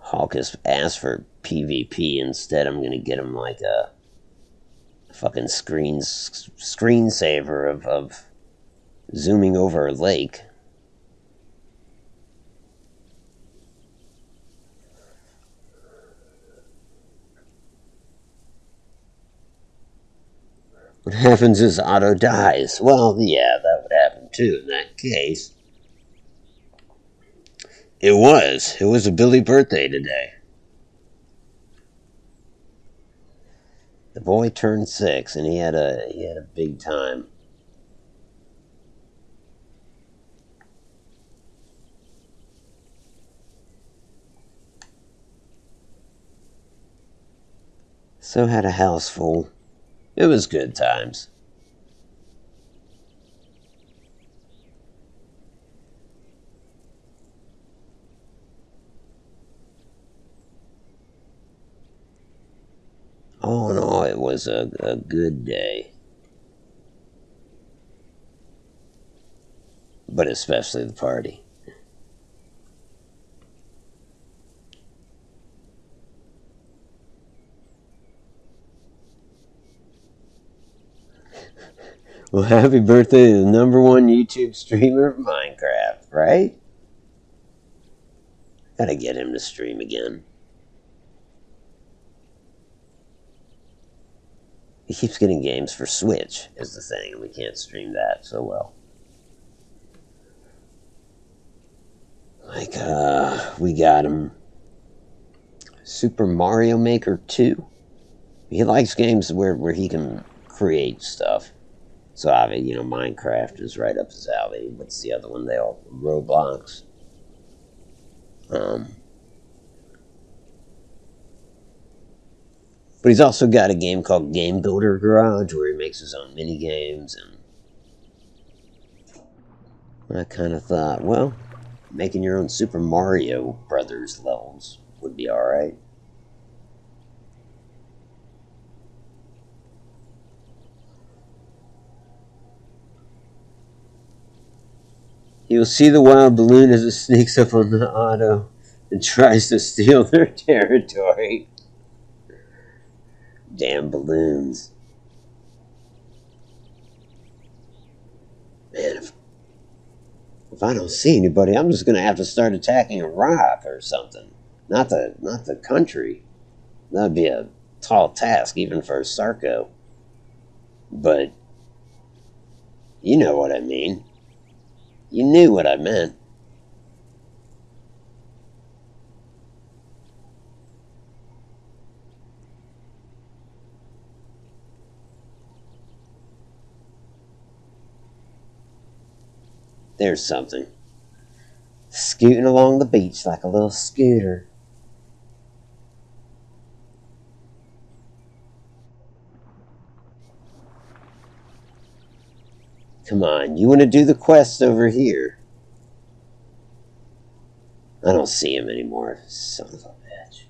Hawkus asked for PvP instead. I'm gonna get him like a fucking screensaver of zooming over a lake. What happens is Otto dies. Well, yeah, that would happen too in that case. It was a Billy birthday today. The boy turned 6 and he had a big time. So had a house full. It was good times. All in all, it was a good day. But especially the party. Well, happy birthday to the #1 YouTube streamer of Minecraft, right? Gotta get him to stream again. He keeps getting games for Switch, is the thing, and we can't stream that so well. We got him Super Mario Maker 2. He likes games where he can create stuff. So, Minecraft is right up his alley. What's the other one? Roblox. But he's also got a game called Game Builder Garage where he makes his own mini games, and I kind of thought, well, making your own Super Mario Brothers levels would be alright. You'll see the wild balloon as it sneaks up on the Otto and tries to steal their territory. Damn balloons. Man, if If I don't see anybody, I'm just gonna have to start attacking a rock or something. Not the country. That'd be a tall task even for a Sarko. But you know what I mean. You knew what I meant. There's something. Scooting along the beach like a little scooter. Come on, you want to do the quest over here? I don't see him anymore. Son of a bitch.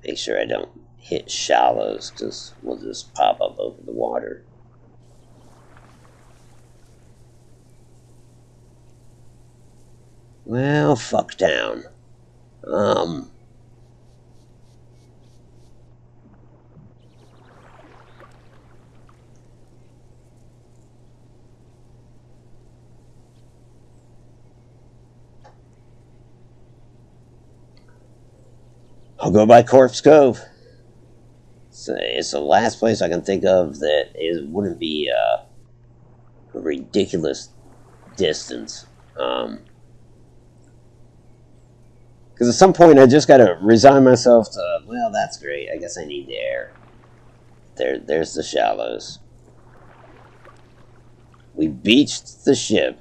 Make sure I don't hit shallows, because we'll just pop up over the water. Well, fuck down. I'll go by Corpse Cove. It's the last place I can think of that wouldn't be a ridiculous distance. Because at some point I just gotta resign myself to, well, that's great. I guess I need the air. There's the shallows. We beached the ship.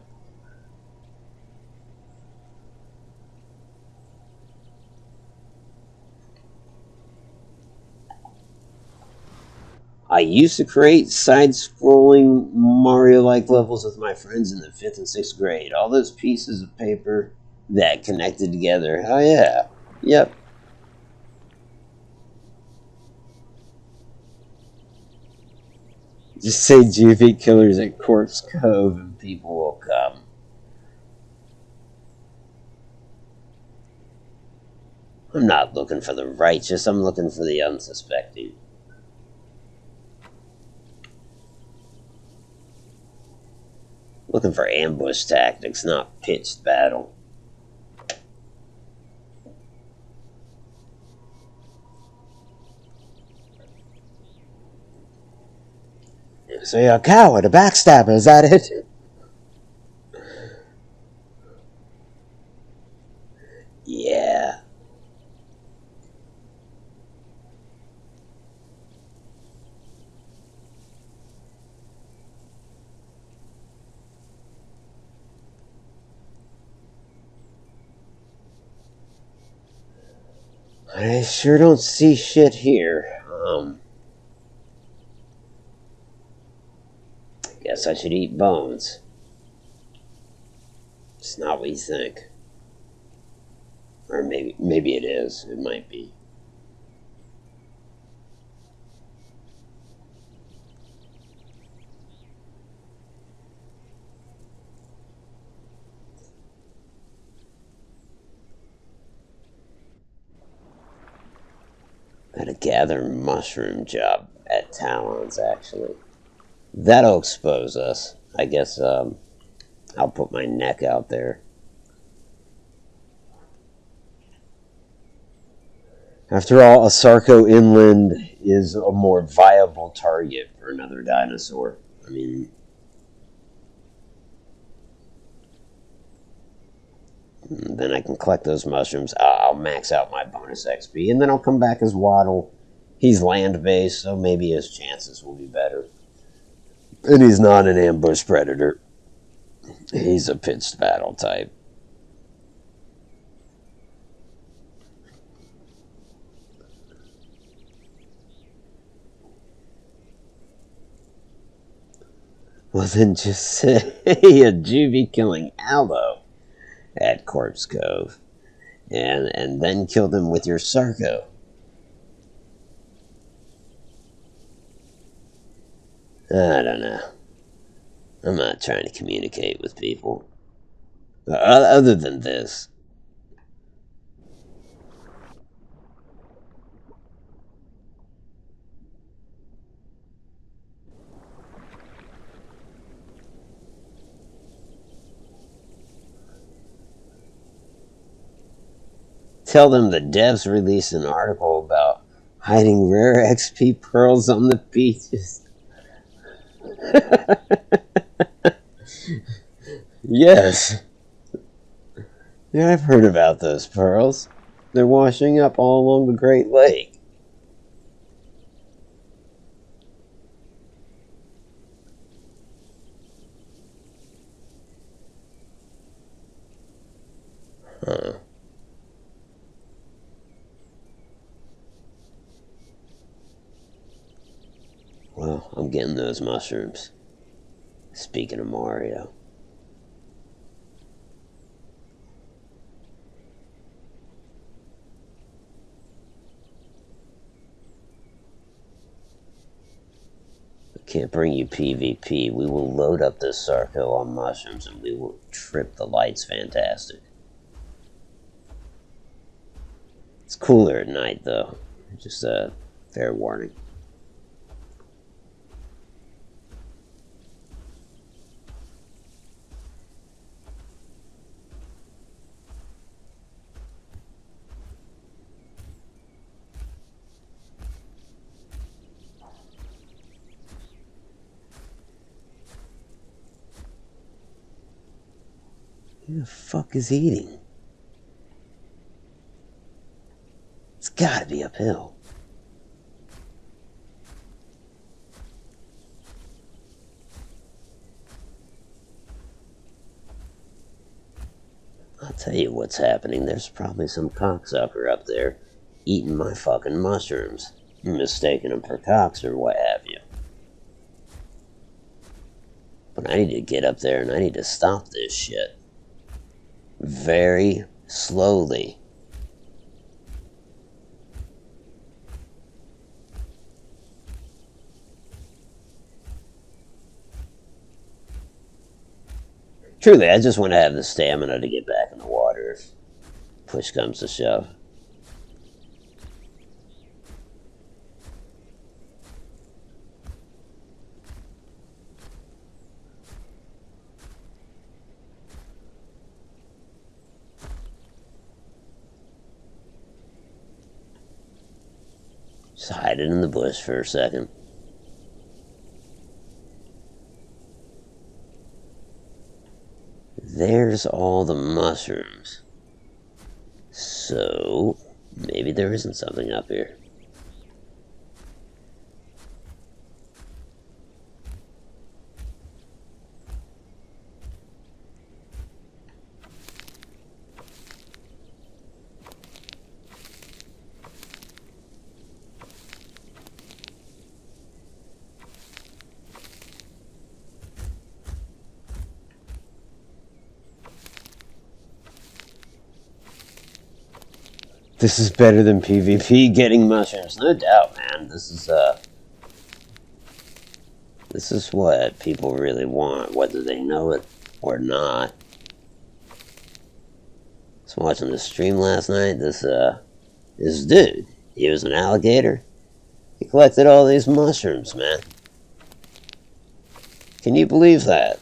I used to create side-scrolling Mario-like levels with my friends in the 5th and 6th grade. All those pieces of paper that connected together. Oh yeah. Yep. Just say juvie killers at Corpse Cove and people will come. I'm not looking for the righteous, I'm looking for the unsuspecting. Looking for ambush tactics, not pitched battle. So you're a coward, a backstabber, is that it? Yeah. I sure don't see shit here. Guess I should eat bones. It's not what you think. Or maybe it is. It might be. Got a gather mushroom job at Talons, actually. That'll expose us. I guess I'll put my neck out there. After all, a Sarco inland is a more viable target for another dinosaur. I mean, then I can collect those mushrooms. I'll max out my bonus XP, and then I'll come back as Waddle. He's land-based, so maybe his chances will be better. And he's not an ambush predator. He's a pitched battle type. Well, then just say a juvie killing Aldo at Corpse Cove. And then kill them with your Sarco. I don't know. I'm not trying to communicate with people. Other than this. Tell them the devs released an article about hiding rare XP pearls on the beaches. Yes. Yeah, I've heard about those pearls. They're washing up all along the Great Lake. Huh. Well, I'm getting those mushrooms. Speaking of Mario. I can't bring you PvP. We will load up this Sarko on mushrooms and we will trip the lights fantastic. It's cooler at night though. Just a fair warning. Who the fuck is eating? It's gotta be uphill. I'll tell you what's happening. There's probably some cocksucker up there eating my fucking mushrooms. Mistaking them for cocks or what have you. But I need to get up there and I need to stop this shit. Very slowly. Truly, I just want to have the stamina to get back in the water if push comes to shove. Just hide it in the bush for a second. There's all the mushrooms. So, maybe there isn't something up here. This is better than PvP getting mushrooms, no doubt, man. This is what people really want, whether they know it or not. I was watching the stream last night. This dude, he was an alligator. He collected all these mushrooms, man. Can you believe that?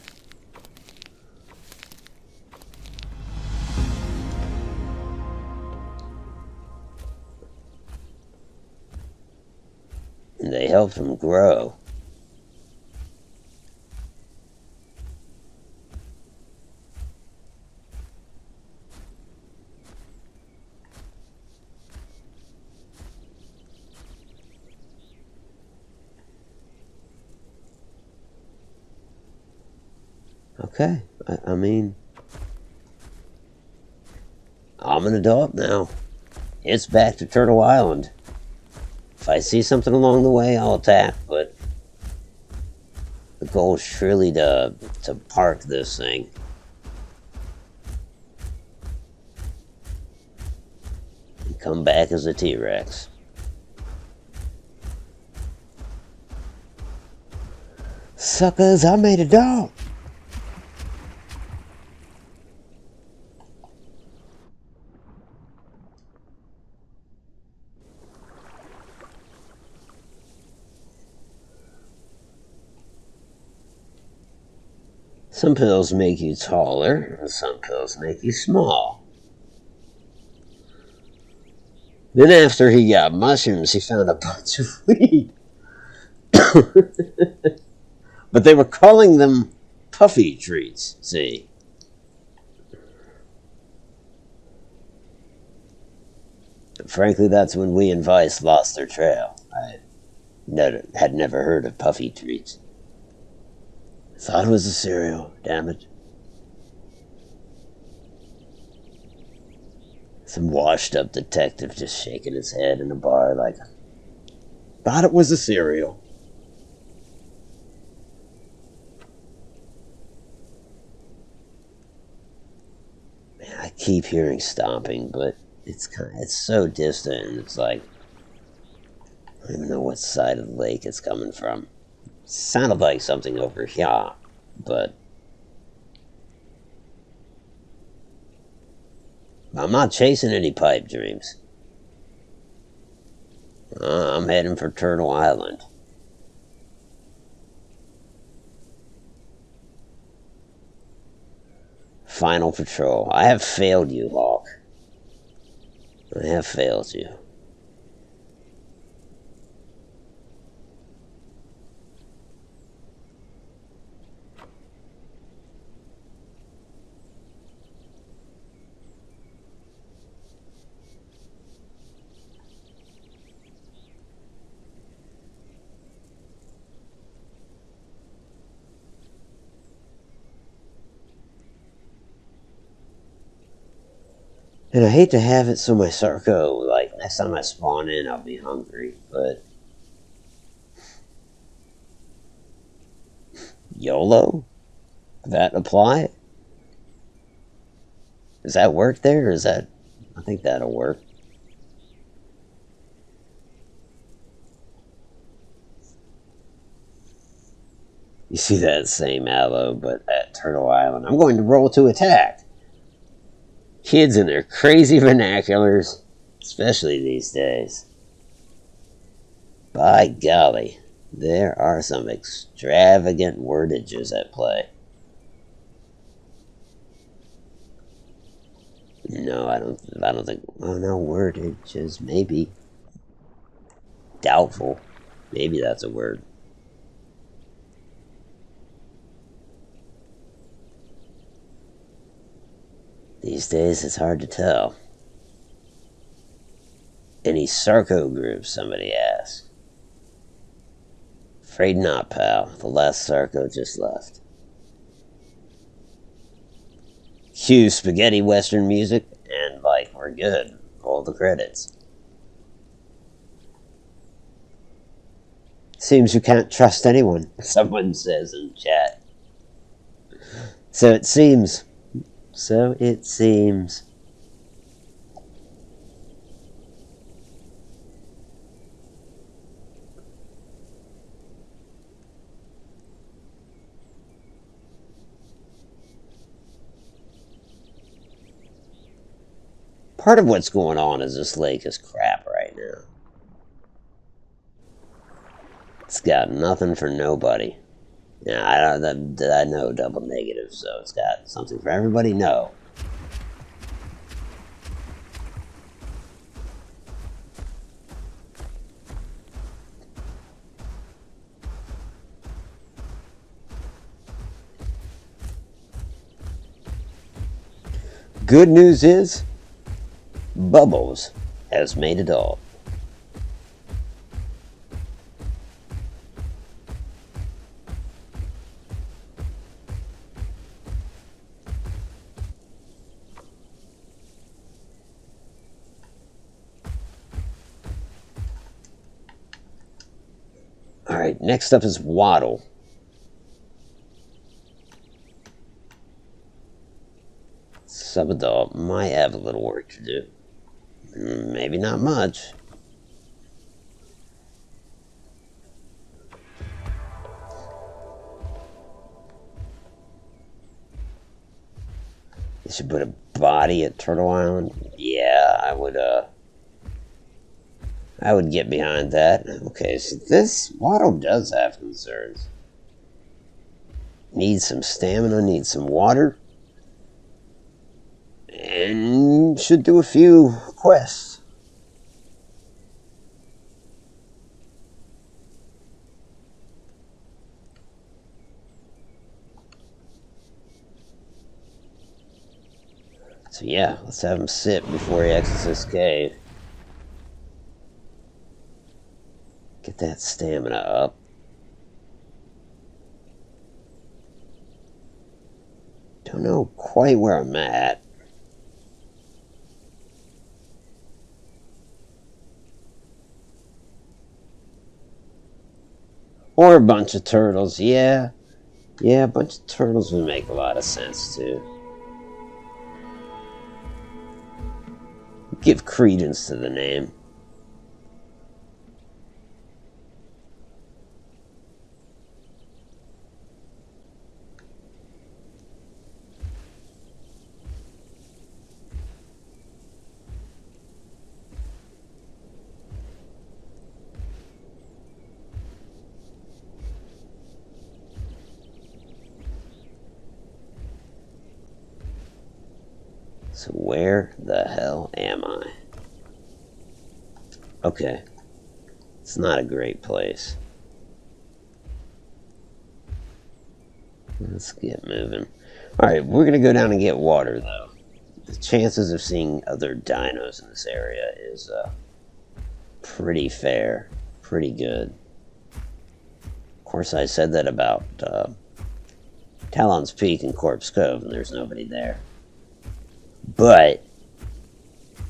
And they helped him grow. Okay, I mean, I'm an adult now. It's back to Turtle Island. If I see something along the way, I'll attack, but the goal is surely to park this thing. And come back as a T-Rex. Suckers, I made a dog. Some pills make you taller, and some pills make you small. Then after he got mushrooms, he found a bunch of weed. But they were calling them puffy treats, see. Frankly, that's when we and Vice lost their trail. I had never heard of puffy treats. Thought it was a cereal, damn it. Some washed up detective just shaking his head in a bar like, thought it was a cereal. Man, I keep hearing stomping, but it's so distant, and it's like, I don't even know what side of the lake it's coming from. It sounded like something over here, but I'm not chasing any pipe dreams. I'm heading for Turtle Island. Final patrol. I have failed you, Hawk. I have failed you. And I hate to have it so my Sarco, like, next time I spawn in, I'll be hungry, but YOLO? That apply? Does that work there, or is that... I think that'll work. You see that same aloe, but at Turtle Island. I'm going to roll to attack. Kids and their crazy vernaculars, especially these days. By golly, there are some extravagant wordages at play. No, I don't think, oh no, wordages, maybe. Doubtful. Maybe that's a word. These days, it's hard to tell. Any Sarco groups, somebody asks. Afraid not, pal. The last Sarco just left. Cue spaghetti western music, and like, we're good. Roll the credits. Seems you can't trust anyone, someone says in chat. So it seems. So it seems. Part of what's going on is this lake is crap right now. It's got nothing for nobody. Yeah, I know double negative, so it's got something for everybody. No. Good news is, Bubbles has made it all. Alright, next up is Waddle. Subadult might have a little work to do. Maybe not much. You should put a body at Turtle Island. Yeah, I would get behind that. Okay, so this Waddle does have concerns. Needs some stamina, needs some water. And should do a few quests. So yeah, let's have him sit before he exits this cave. Get that stamina up. Don't know quite where I'm at. Or a bunch of turtles, yeah. Yeah, a bunch of turtles would make a lot of sense, too. Give credence to the name. So where the hell am I? Okay. It's not a great place. Let's get moving. Alright, we're gonna go down and get water, though. The chances of seeing other dinos in this area is pretty fair. Pretty good. Of course, I said that about Talon's Peak and Corpse Cove, and there's nobody there. But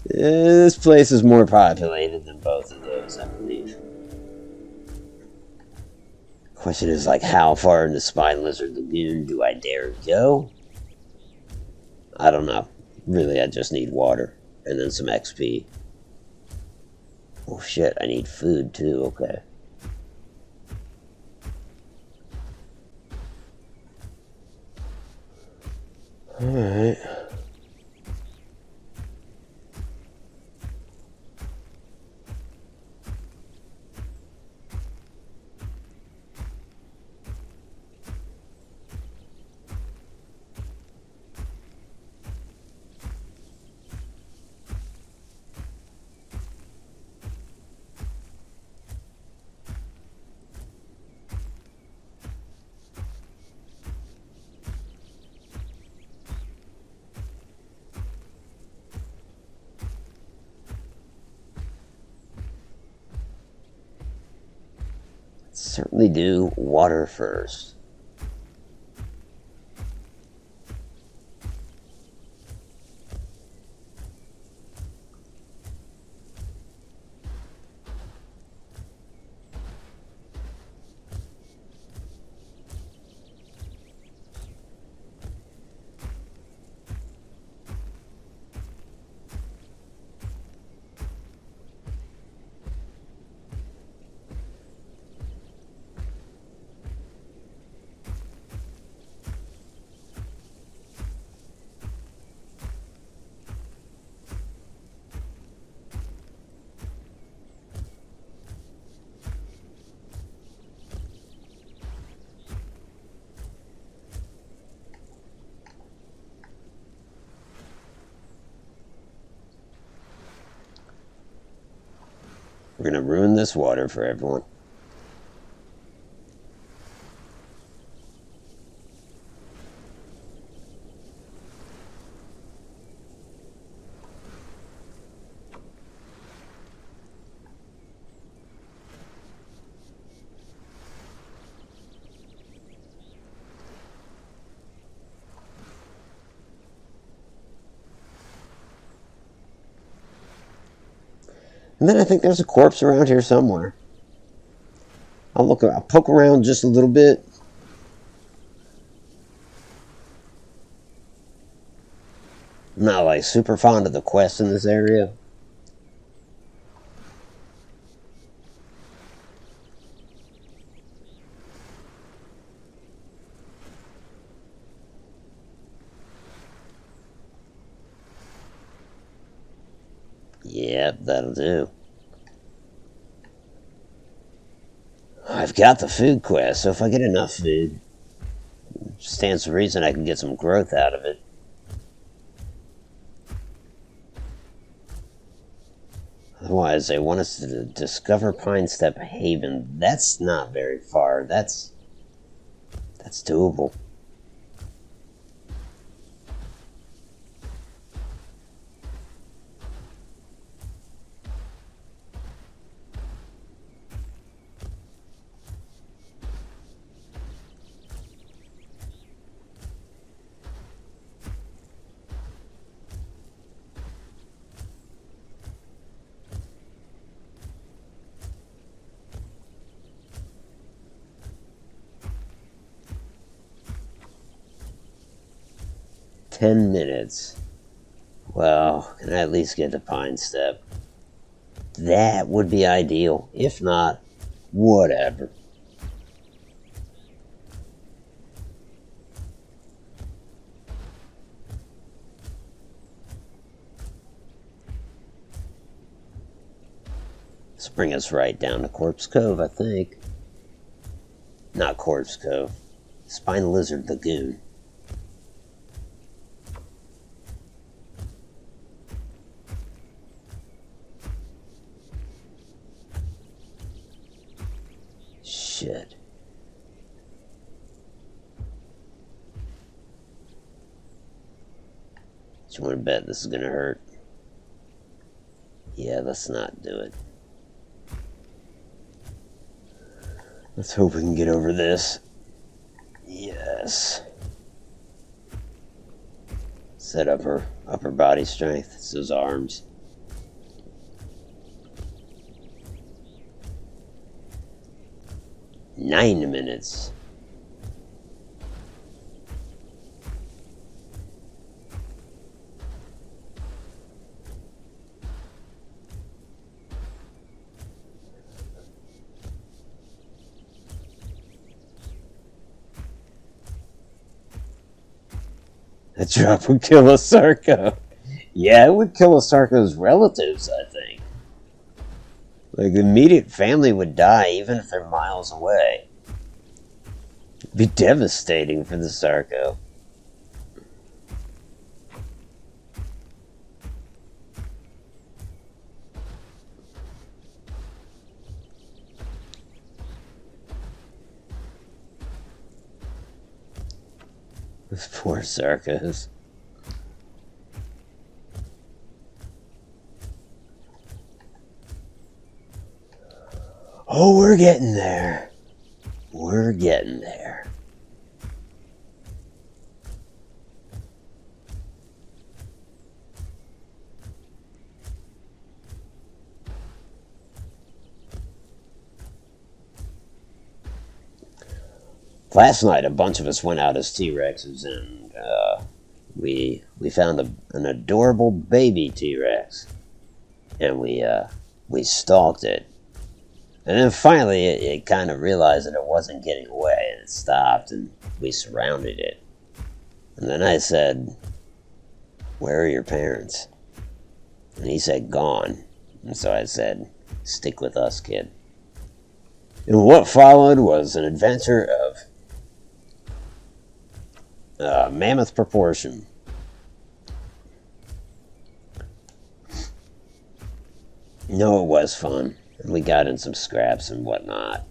this place is more populated than both of those, I believe. Question is, like, how far into Spine Lizard Lagoon do I dare go? I don't know. Really, I just need water and then some XP. Oh shit, I need food too, okay. Alright. Certainly do water first. We're gonna ruin this water for everyone. And then I think there's a corpse around here somewhere. I'll poke around just a little bit. I'm not like super fond of the quest in this area. Yep, that'll do. I've got the food quest, so if I get enough food, stands to reason I can get some growth out of it. Otherwise, they want us to discover Pine Step Haven. That's not very far. That's doable. 10 minutes. Well, can I at least get to Pine Step? That would be ideal. If not, whatever. Let's bring us right down to Corpse Cove, I think. Not Corpse Cove. Spine Lizard Lagoon. Shit. Do you want to bet this is gonna hurt? Yeah, let's not do it. Let's hope we can get over this. Yes. Set up her upper body strength. It's those arms. Nine minutes. A drop would kill a Sarco. Yeah, it would kill a Sarco's relatives, I think. Like, the immediate family would die, even if they're miles away. It'd be devastating for the Sarco. Those poor Sarcos. Oh, we're getting there. We're getting there. Last night, a bunch of us went out as T-Rexes, and we found an adorable baby T-Rex, and we stalked it. And then finally, it kind of realized that it wasn't getting away, and it stopped, and we surrounded it. And then I said, "Where are your parents?" And he said, "Gone." And so I said, "Stick with us, kid." And what followed was an adventure of mammoth proportion. No, it was fun. And we got in some scraps and whatnot.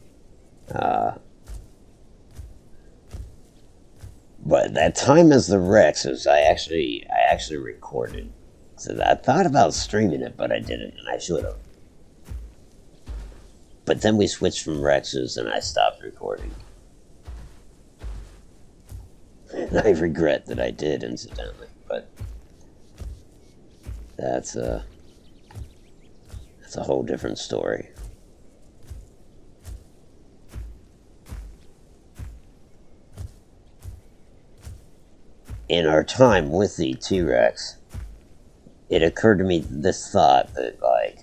But that time as the Rexes, I actually recorded. So I thought about streaming it, but I didn't, and I should have. But then we switched from Rexes, and I stopped recording. And I regret that I did, incidentally. But that's a whole different story. In our time with the T-Rex, it occurred to me this thought that, like,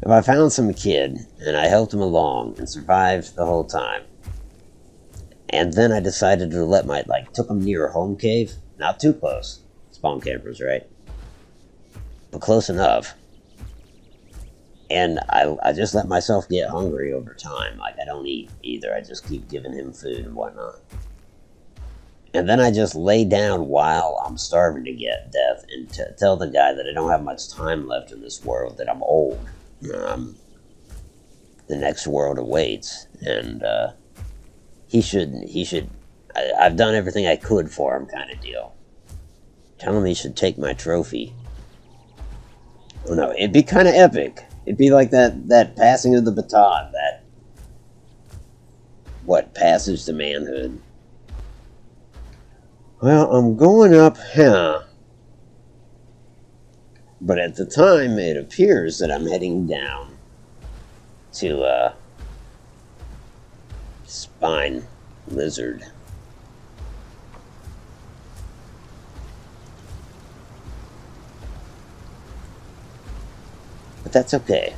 if I found some kid and I helped him along and survived the whole time, and then I decided to took him near a home cave, not too close, spawn campers, right? But close enough. And I just let myself get hungry over time. Like, I don't eat either. I just keep giving him food and whatnot. And then I just lay down while I'm starving to get death and tell the guy that I don't have much time left in this world, that I'm old. The next world awaits. And he should, I've done everything I could for him, kind of deal. Tell him he should take my trophy. Oh no, it'd be kind of epic. It'd be like that passing of the baton, passage to manhood. Well, I'm going up here. But at the time, it appears that I'm heading down to, Spine Lizard. But that's okay.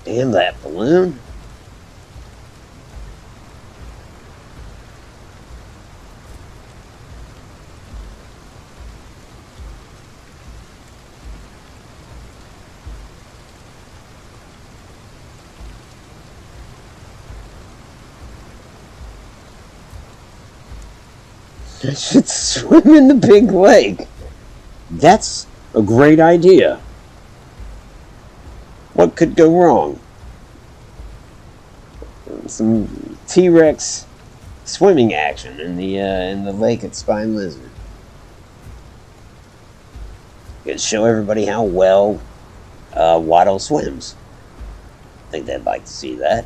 And that balloon? I should swim in the big lake. That's a great idea. What could go wrong? Some T-Rex swimming action in the lake at Spine Lizard. Could show everybody how well Waddle swims. I think they'd like to see that.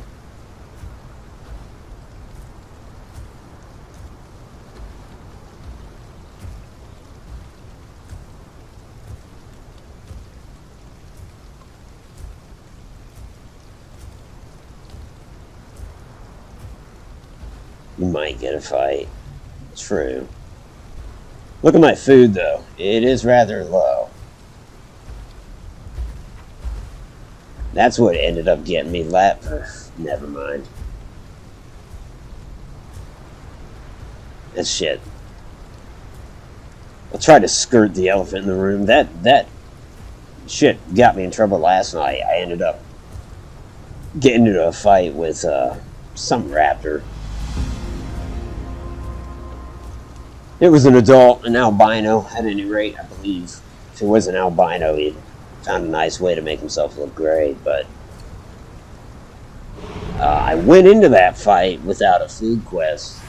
You might get a fight. True. Look at my food, though. It is rather low. That's what ended up getting me lap. Never mind. That's shit. I'll try to skirt the elephant in the room. That shit got me in trouble last night. I ended up getting into a fight with some raptor. It was an adult, an albino, at any rate, I believe. If it was an albino, he found a nice way to make himself look great, but I went into that fight without a food quest.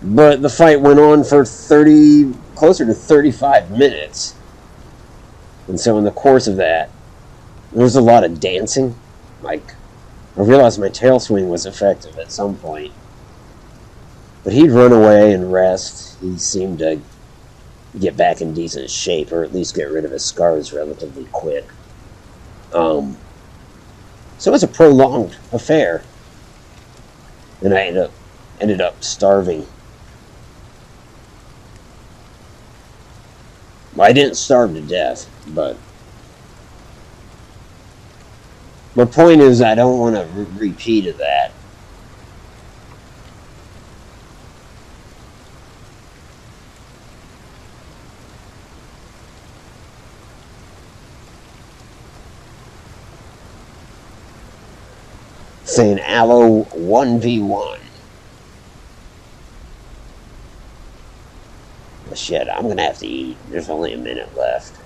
But the fight went on for closer to 35 minutes. And so in the course of that, there was a lot of dancing. Like, I realized my tail swing was effective at some point. But he'd run away and rest. He seemed to get back in decent shape, or at least get rid of his scars relatively quick. So it was a prolonged affair. And I ended up starving. Well, I didn't starve to death, but my point is I don't want a repeat of that. Saying Allo 1v1. But shit, I'm gonna have to eat. There's only a minute left.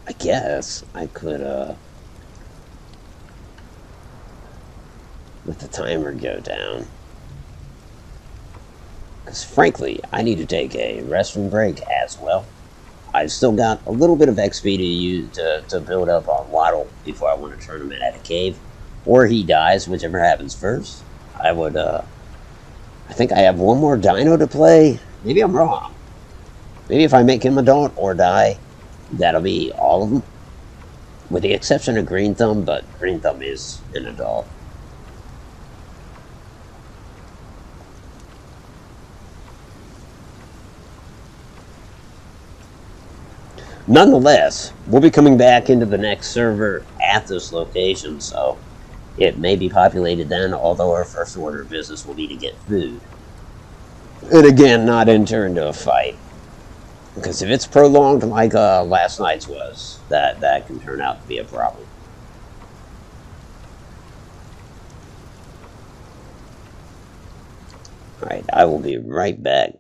I guess I could, let the timer go down. Because frankly, I need to take a restroom break as well. I've still got a little bit of XP to use to build up on Waddle before I want to turn him in at a cave. Or he dies, whichever happens first. I think I have one more dino to play. Maybe I'm wrong. Maybe if I make him adult or die, that'll be all of them. With the exception of Green Thumb, but Green Thumb is an adult. Nonetheless, we'll be coming back into the next server at this location, so it may be populated then, although our first order of business will be to get food. And again, not enter into a fight. Because if it's prolonged like last night's was, that can turn out to be a problem. Alright, I will be right back.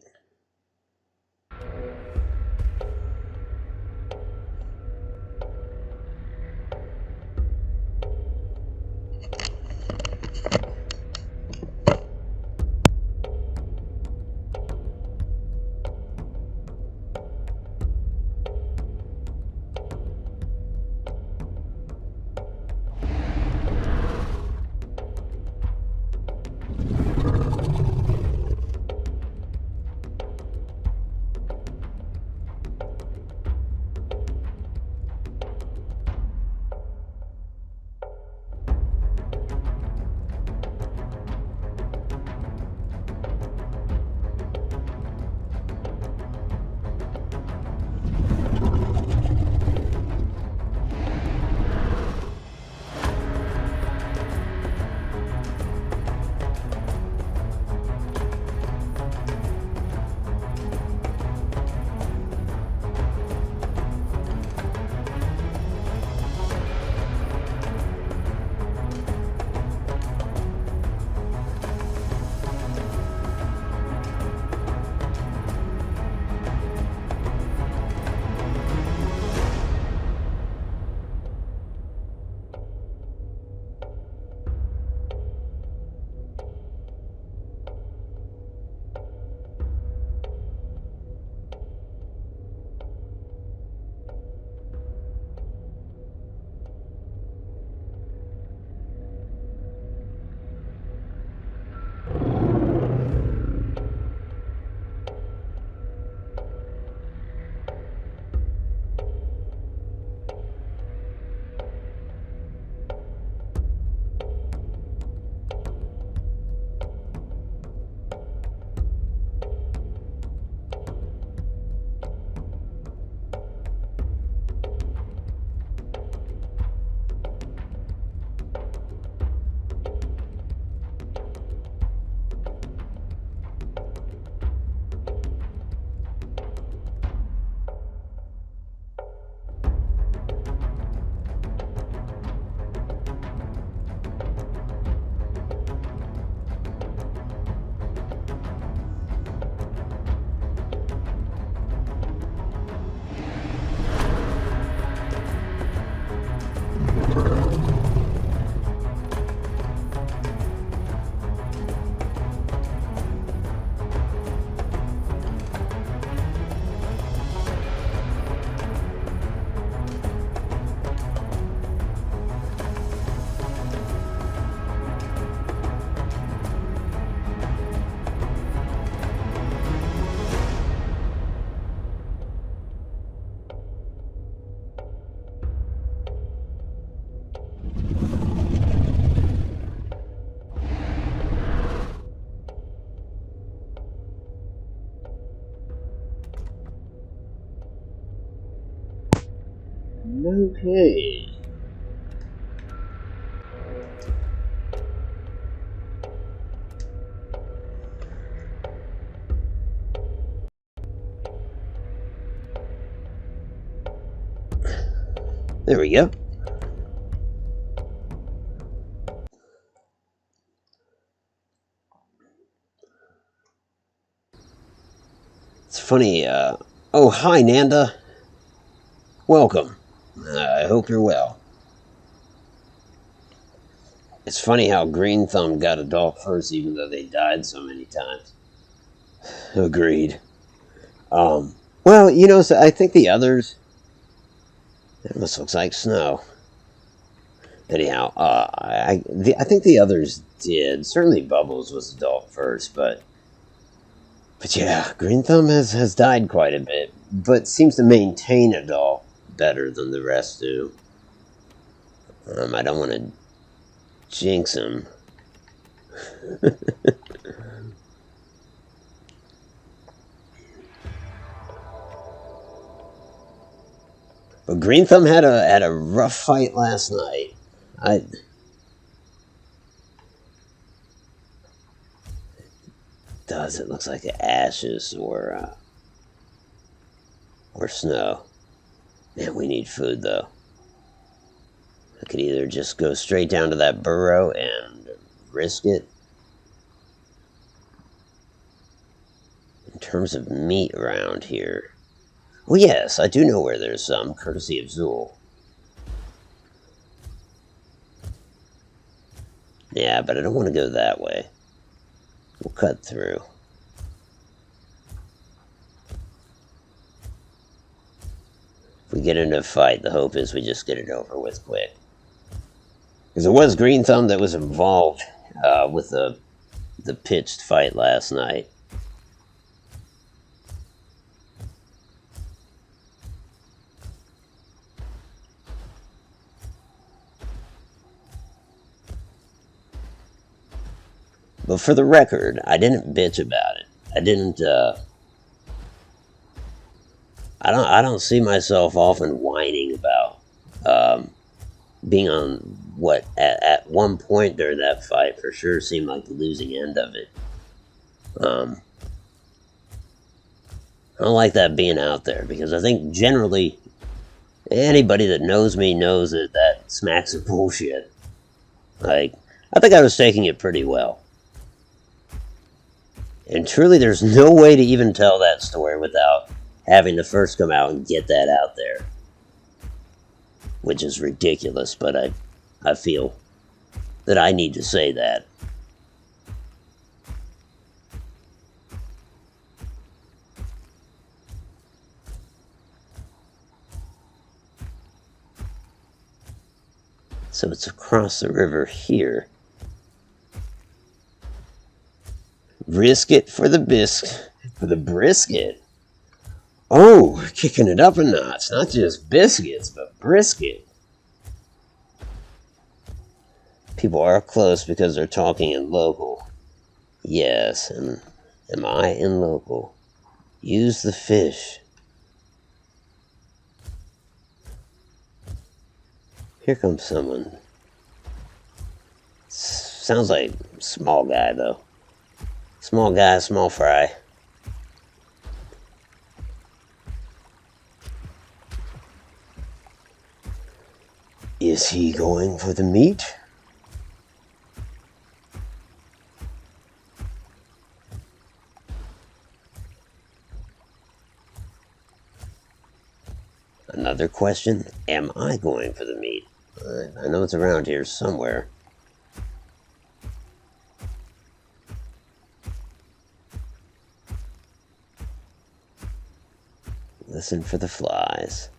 Okay. There we go. It's funny, oh, hi, Nanda. Welcome. I hope you're well. It's funny how Green Thumb got adult first, even though they died so many times. Agreed. Well, so I think the others... It almost looks like snow. Anyhow, I think the others did. Certainly Bubbles was adult first, but yeah, Green Thumb has died quite a bit, but seems to maintain adult better than the rest do. I don't want to jinx him. But Green Thumb had a rough fight last night. It looks like ashes or snow. Man, we need food though. I could either just go straight down to that burrow and risk it. In terms of meat around here. Oh yes, I do know where there's some, courtesy of Zool. Yeah, but I don't want to go that way. We'll cut through. If we get into a fight, the hope is we just get it over with quick. Because it was Green Thumb that was involved with the pitched fight last night. But for the record, I didn't bitch about it. I didn't. I don't see myself often whining about being on what at one point during that fight for sure seemed like the losing end of it. I don't like that being out there because I think generally anybody that knows me knows that smacks of bullshit. Like, I think I was taking it pretty well. And truly, there's no way to even tell that story without having to first come out and get that out there. Which is ridiculous, but I feel that I need to say that. So it's across the river here. Risk it for the brisket. Oh, kicking it up a notch. Not just biscuits, but brisket. People are close because they're talking in local. Yes, and am I in local? Use the fish. Here comes someone. Sounds like small guy, though. Small guy, small fry. Is he going for the meat? Another question, am I going for the meat? I know it's around here somewhere. Listen for the flies.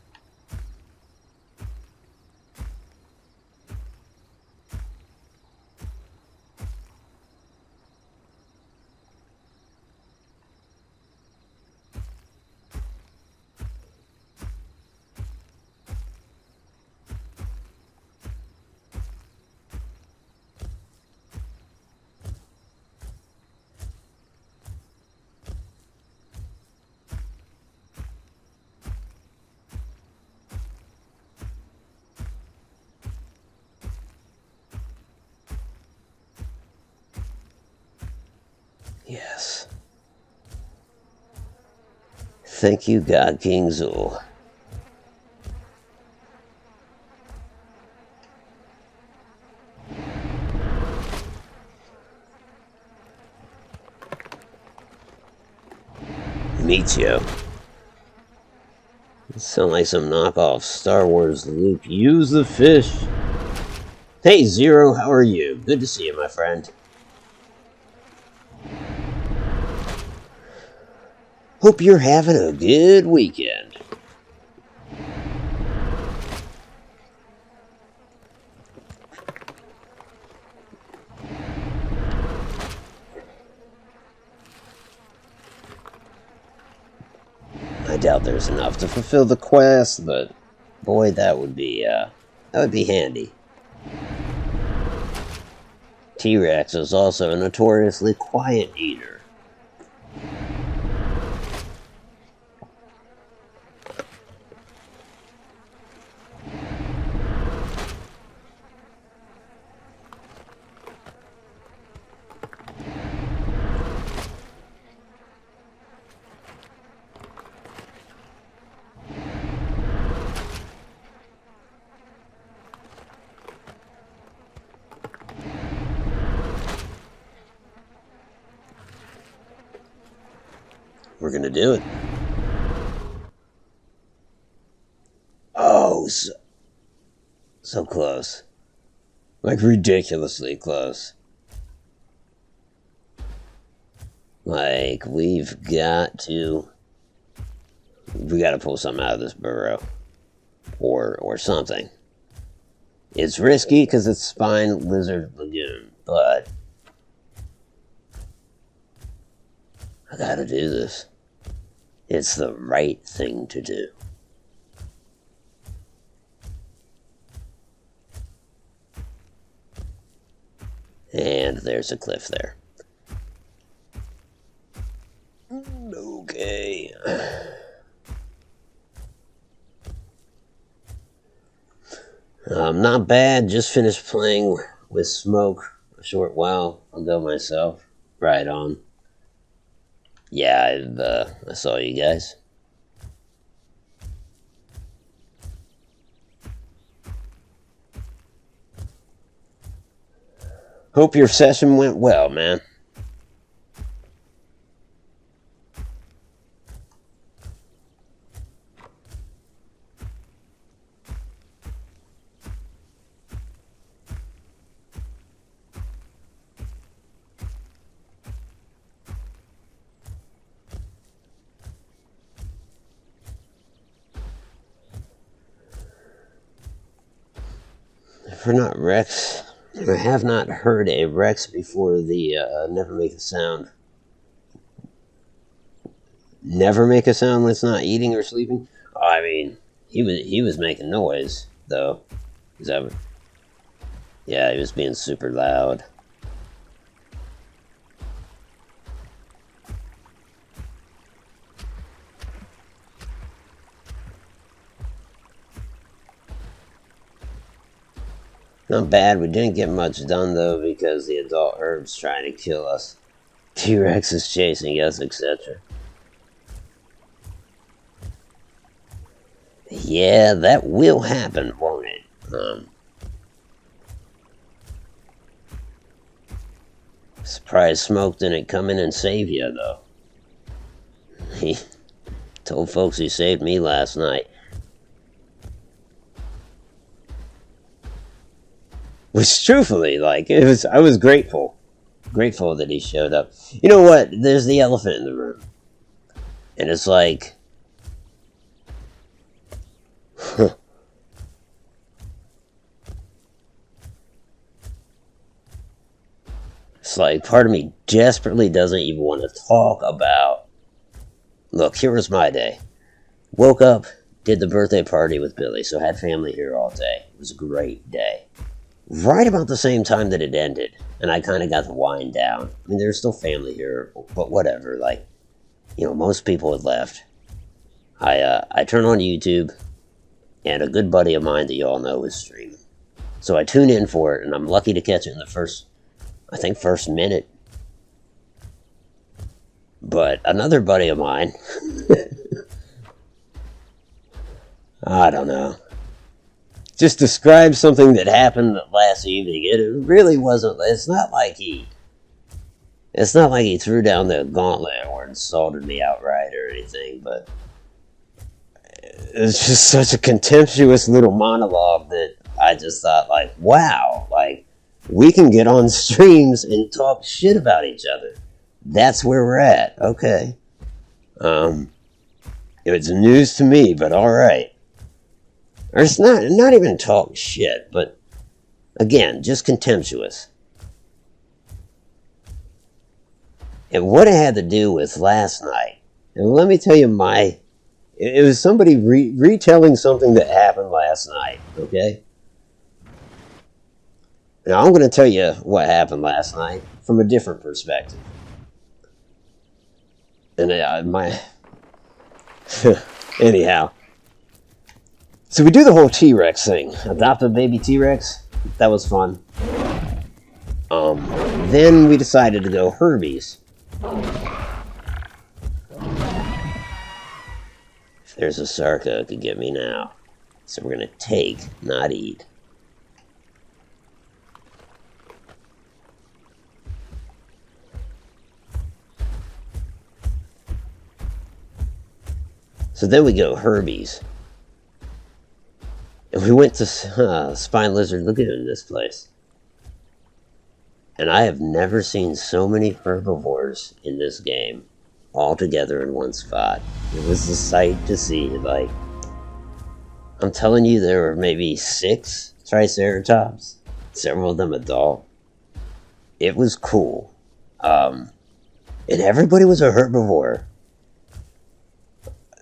Thank you, God King Zul. Meet you. Sound like some knockoff Star Wars Luke. Use the fish. Hey, Zero, how are you? Good to see you, my friend. Hope you're having a good weekend. I doubt there's enough to fulfill the quest, but boy, that would be handy. T-Rex is also a notoriously quiet eater. We're gonna do it. Oh, so close. Like, ridiculously close. Like, we gotta pull something out of this burrow. Or something. It's risky because it's Spine Lizard Lagoon, but I gotta do this. It's the right thing to do. And there's a cliff there. Okay. Not bad. Just finished playing with Smoke a short while ago myself. Right on. Yeah, I saw you guys. Hope your session went well, man. I have not heard a Rex before the never make a sound. Never make a sound when it's not eating or sleeping? Oh, I mean, he was making noise, though. Yeah, he was being super loud. Not bad. We didn't get much done, though, because the adult herb's trying to kill us. T-Rex is chasing us, etc. Yeah, that will happen, won't it? Surprised Smoke didn't come in and save you, though. He told folks he saved me last night. Which, truthfully, I was grateful. Grateful that he showed up. You know what? There's the elephant in the room. And it's like... It's like part of me desperately doesn't even want to talk about... Look, here was my day. Woke up, did the birthday party with Billy, so had family here all day. It was a great day. Right about the same time that it ended, and I kind of got to wind down. I mean, there's still family here, but whatever. Like, you know, most people had left. I turn on YouTube, and a good buddy of mine that you all know is streaming. So I tune in for it, and I'm lucky to catch it in the first minute. But another buddy of mine I don't know. Just describe something that happened last evening. It really wasn't. It's not like he threw down the gauntlet or insulted me outright or anything. But it's just such a contemptuous little monologue that I just thought, like, wow, like we can get on streams and talk shit about each other. That's where we're at. Okay. It's news to me, but all right. Or it's not even talk shit, but again, just contemptuous. And what it had to do with last night, and let me tell you it was somebody retelling something that happened last night, okay? Now I'm going to tell you what happened last night from a different perspective. And anyhow. So we do the whole T-Rex thing. Adopt a baby T-Rex. That was fun. Then we decided to go Herbies. If there's a Sarka, it could get me now. So we're going to take, not eat. So then we go Herbies. And we went to Spine Lizard. Look at this place. And I have never seen so many herbivores in this game all together in one spot. It was a sight to see. Like, I'm telling you, there were maybe 6 Triceratops, several of them adult. It was cool. And everybody was a herbivore.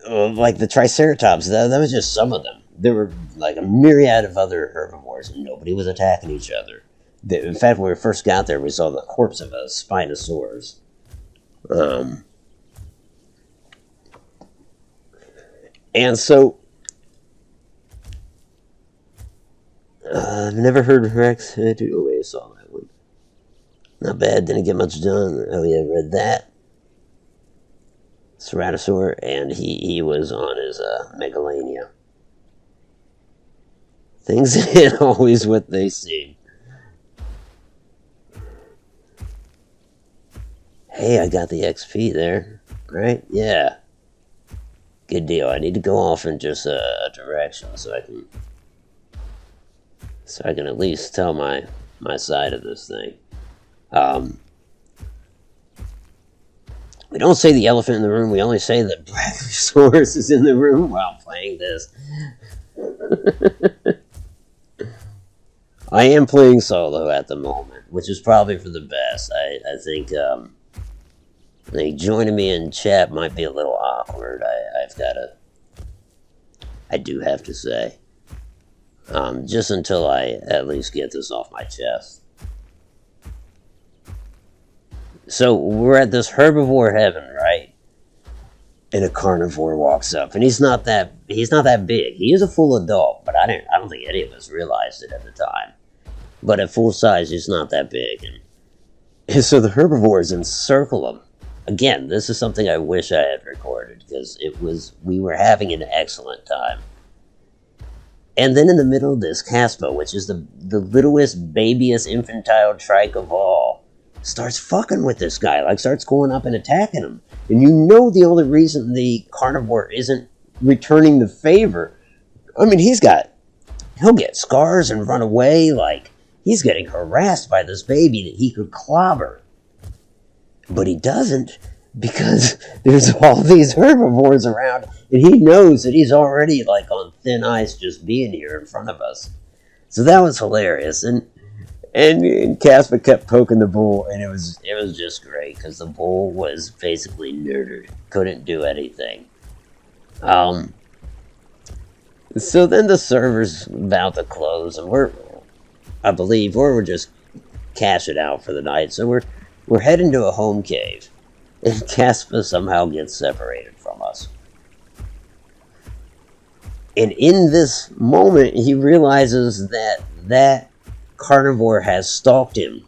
Like the Triceratops, that was just some of them. There were like a myriad of other herbivores, and nobody was attacking each other. In fact, when we first got there, we saw the corpse of a Spinosaurus. And so, I've never heard of Rex. I saw that one. Not bad, didn't get much done. Oh yeah, read that. Ceratosaur, and he was on his Megalania. Things ain't always what they seem. Hey, I got the XP there, right? Yeah. Good deal. I need to go off in just a direction so I can at least tell my side of this thing. We don't say the elephant in the room, we only say that Brachiosaurus is in the room while playing this. I am playing solo at the moment, which is probably for the best. I think joining me in chat might be a little awkward. I do have to say. Just until I at least get this off my chest. So we're at this herbivore heaven, right? And a carnivore walks up, and he's not that big. He is a full adult, but I don't think any of us realized it at the time. But at full size, he's not that big, and so the herbivores encircle him. Again, this is something I wish I had recorded because we were having an excellent time. And then in the middle of this, Caspa, which is the littlest, babyest infantile trike of all, starts fucking with this guy, like starts going up and attacking him. And you know the only reason the carnivore isn't returning the favor, I mean, he'll get scars and run away, like he's getting harassed by this baby that he could clobber. But he doesn't, because there's all these herbivores around, and he knows that he's already like on thin ice just being here in front of us. So that was hilarious, and Casper kept poking the bull, and it was just great because the bull was basically neutered, couldn't do anything. So then the server's about to close, and we're just cashing out for the night. So we're heading to a home cave, and Casper somehow gets separated from us. And in this moment, he realizes that carnivore has stalked him.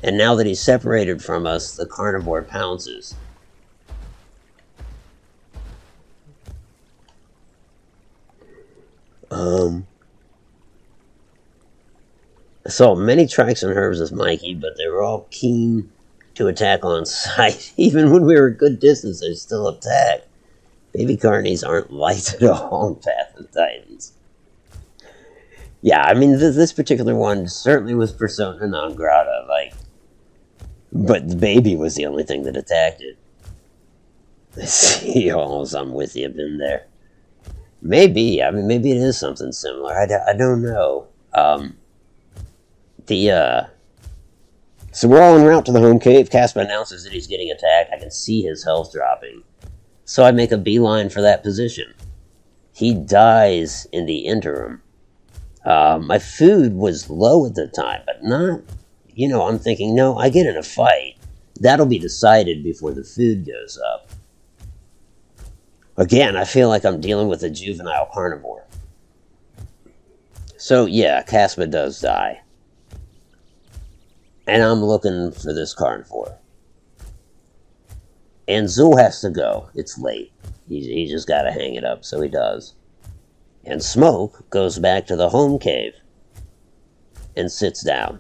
And now that he's separated from us, the carnivore pounces. I saw many tracks and herbs as Mikey, but they were all keen to attack on sight. Even when we were a good distance, they still attack. Baby carnies aren't light at all in Path of Titans. Yeah, I mean, this particular one certainly was persona non grata, like, but the baby was the only thing that attacked it. I see, almost, I'm with you, been there. Maybe, I mean, maybe it is something similar, I don't know. So we're all en route to the home cave. Casper announces that he's getting attacked. I can see his health dropping. So I make a beeline for that position. He dies in the interim. My food was low at the time, but not, I'm thinking, no, I get in a fight. That'll be decided before the food goes up. Again, I feel like I'm dealing with a juvenile carnivore. So yeah, Casper does die. And I'm looking for this carnivore. And Zool has to go. It's late. He just got to hang it up, so he does. And Smoke goes back to the home cave and sits down.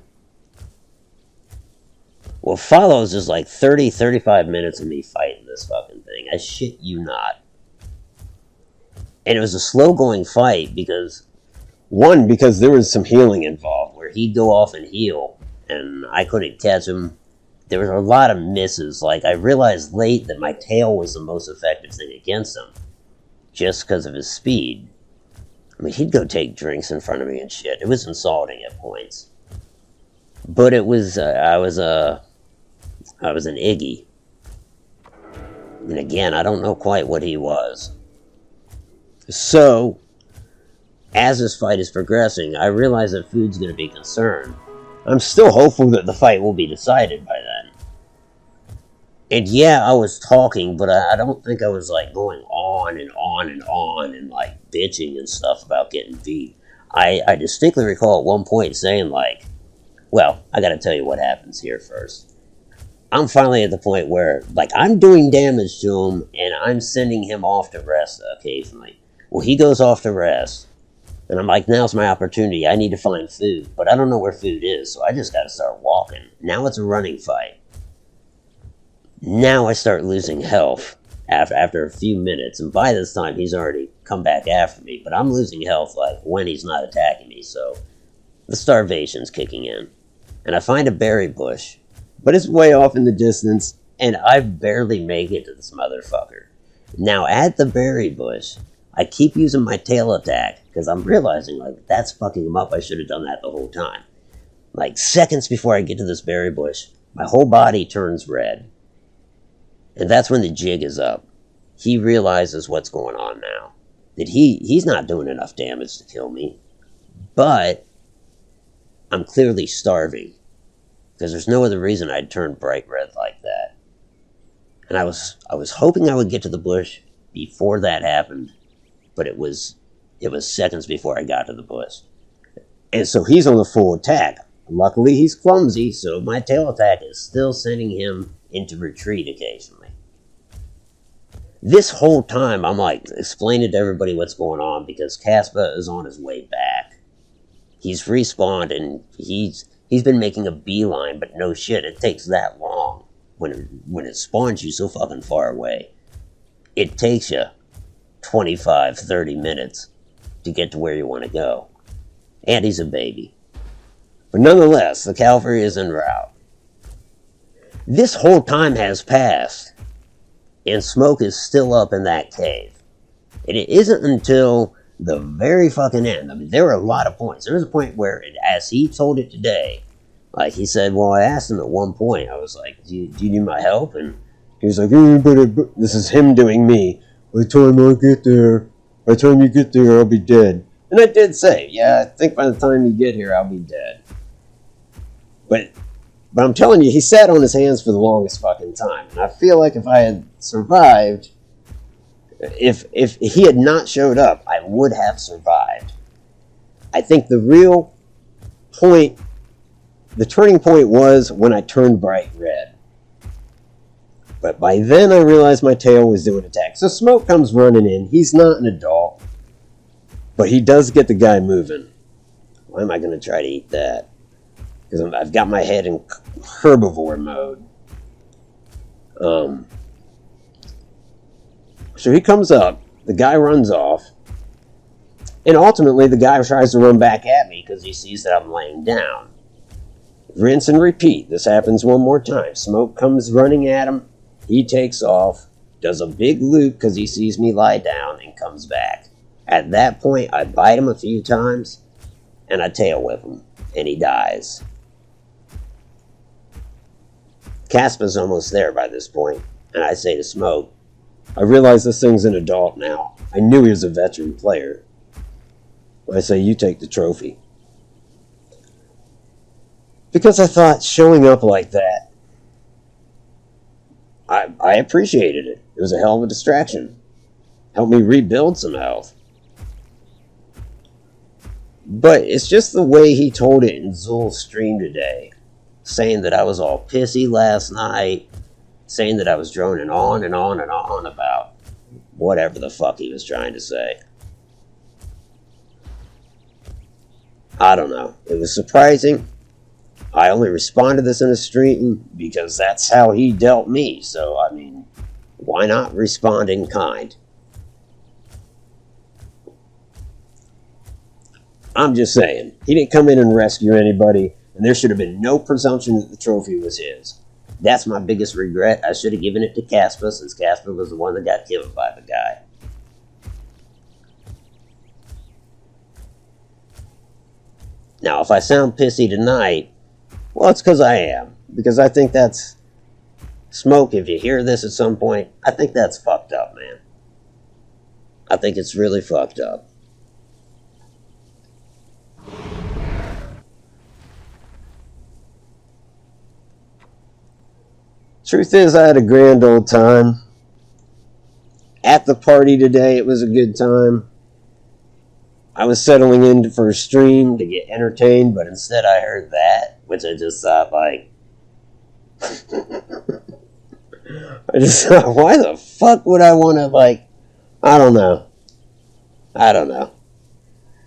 What follows is like 35 minutes of me fighting this fucking thing. I shit you not. And it was a slow-going fight because there was some healing involved, where he'd go off and heal, and I couldn't catch him. There was a lot of misses. Like, I realized late that my tail was the most effective thing against him, just because of his speed. I mean, he'd go take drinks in front of me and shit. It was insulting at points. But it was, I was an Iggy. And again, I don't know quite what he was. So, as this fight is progressing, I realize that food's going to be concerned. I'm still hopeful that the fight will be decided by then. And yeah, I was talking, but I don't think I was like going on and on and on and like bitching and stuff about getting beat. I distinctly recall at one point saying like, well, I gotta tell you what happens here first. I'm finally at the point where, like, I'm doing damage to him and I'm sending him off to rest occasionally. Well, he goes off to rest. And I'm like, now's my opportunity. I need to find food. But I don't know where food is, so I just got to start walking. Now it's a running fight. Now I start losing health after a few minutes. And by this time, he's already come back after me. But I'm losing health, like, when he's not attacking me. So the starvation's kicking in. And I find a berry bush. But it's way off in the distance. And I barely make it to this motherfucker. Now, at the berry bush, I keep using my tail attack, because I'm realizing, like, that's fucking him up. I should have done that the whole time. Like, seconds before I get to this berry bush, my whole body turns red. And that's when the jig is up. He realizes what's going on now. That he's not doing enough damage to kill me. But I'm clearly starving. Because there's no other reason I'd turn bright red like that. And I was hoping I would get to the bush before that happened. But it was seconds before I got to the bush. And so he's on the full attack. Luckily, he's clumsy, so my tail attack is still sending him into retreat occasionally. This whole time, I'm like explaining to everybody what's going on because Casper is on his way back. He's respawned and he's been making a beeline, but no shit, it takes that long when it spawns you so fucking far away. It takes you 25, 30 minutes to get to where you want to go. And he's a baby. But nonetheless, the cavalry is en route. This whole time has passed, and Smoke is still up in that cave. And it isn't until the very fucking end. I mean, there were a lot of points. There was a point where, as he told it today, like he said, well, I asked him at one point, I was like, do you need my help? And he was like, this is him doing me. By the time you get there, I'll be dead. And I did say, yeah, I think by the time you get here, I'll be dead. But I'm telling you, he sat on his hands for the longest fucking time. And I feel like if I had survived, if he had not showed up, I would have survived. I think the real point, the turning point was when I turned bright red. But by then I realized my tail was doing attack. So Smoke comes running in. He's not an adult. But he does get the guy moving. Why am I going to try to eat that? Because I've got my head in herbivore mode. So he comes up, the guy runs off, and ultimately the guy tries to run back at me because he sees that I'm laying down. Rinse and repeat. This happens one more time. Smoke comes running at him. He takes off, does a big loop because he sees me lie down, and comes back. At that point, I bite him a few times, and I tail whip him, and he dies. Caspa's almost there by this point, and I say to Smoke, I realize this thing's an adult now. I knew he was a veteran player. I say, you take the trophy. Because I thought showing up like that, I appreciated it. It was a hell of a distraction. Helped me rebuild some health. But it's just the way he told it in Zul's stream today. Saying that I was all pissy last night. Saying that I was droning on and on and on about whatever the fuck he was trying to say. I don't know. It was surprising. I only responded to this in a stream because that's how he dealt me. So, I mean, why not respond in kind? I'm just saying. He didn't come in and rescue anybody, and there should have been no presumption that the trophy was his. That's my biggest regret. I should have given it to Caspa, since Caspa was the one that got killed by the guy. Now, if I sound pissy tonight, well, it's because I am. Because I think that's... Smoke, if you hear this at some point, I think that's fucked up, man. I think it's really fucked up. Truth is, I had a grand old time. At the party today, it was a good time. I was settling in for a stream to get entertained, but instead I heard that, which I just thought, like... I just thought, why the fuck would I want to, like... I don't know.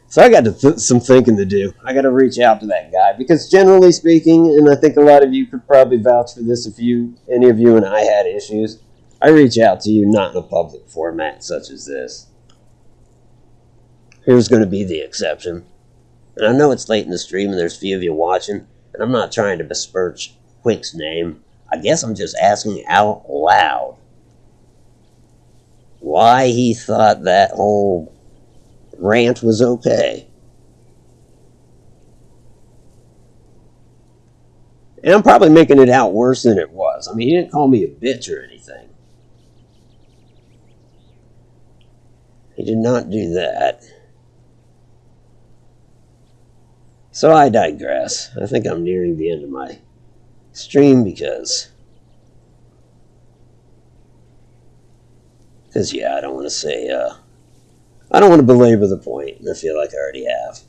So I got some thinking to do. I got to reach out to that guy, because generally speaking, and I think a lot of you could probably vouch for this if any of you and I had issues, I reach out to you not in a public format such as this. Here's going to be the exception. And I know it's late in the stream and there's few of you watching, and I'm not trying to besmirch Quick's name. I guess I'm just asking out loud why he thought that whole rant was okay. And I'm probably making it out worse than it was. I mean, he didn't call me a bitch or anything. He did not do that. So I digress. I think I'm nearing the end of my stream because yeah, I don't want to say, I don't want to belabor the point, and I feel like I already have.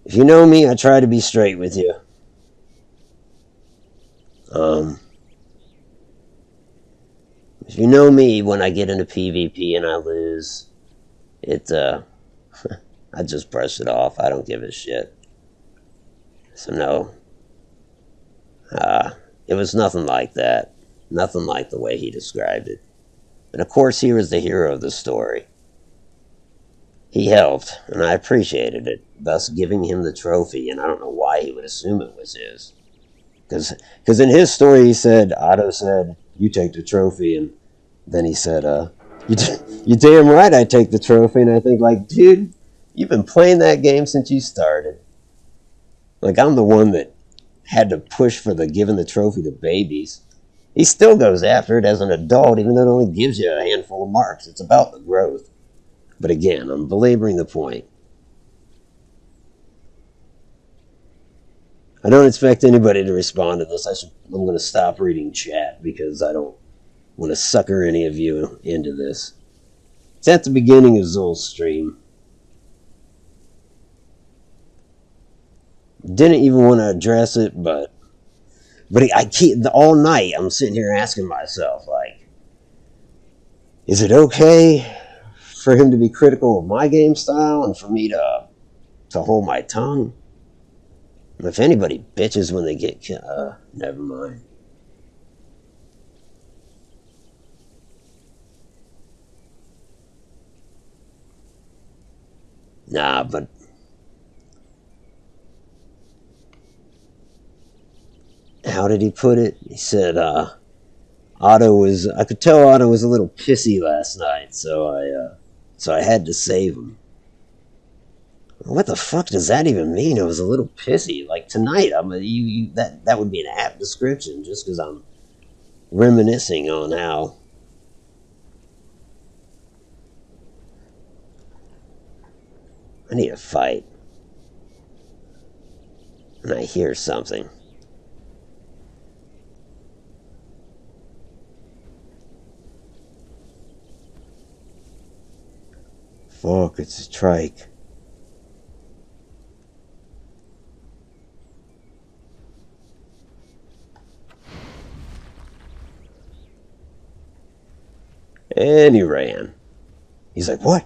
If you know me, I try to be straight with you. If you know me, when I get into PvP and I lose, I just brush it off. I don't give a shit. So no. It was nothing like that. Nothing like the way he described it. And of course he was the hero of the story. He helped, and I appreciated it, thus giving him the trophy, and I don't know why he would assume it was his. Because in his story he said, Otto said, you take the trophy, and then he said, you damn right I take the trophy, and I think, like, dude, you've been playing that game since you started. Like, I'm the one that had to push for giving the trophy to babies. He still goes after it as an adult, even though it only gives you a handful of marks. It's about the growth. But again, I'm belaboring the point. I don't expect anybody to respond to this. I'm going to stop reading chat because I don't want to sucker any of you into this. It's at the beginning of Zul's stream. Didn't even want to address it, but I keep all night. I'm sitting here asking myself, like, is it okay for him to be critical of my game style and for me to hold my tongue. If anybody bitches when they get never mind. Nah, but how did he put it? He said, I could tell Otto was a little pissy last night, so I had to save him. What the fuck does that even mean? I was a little pissy. Like tonight, that would be an apt description, just because I'm reminiscing on how I need a fight, and I hear something. Fuck, it's a trike. And he ran. He's like, what?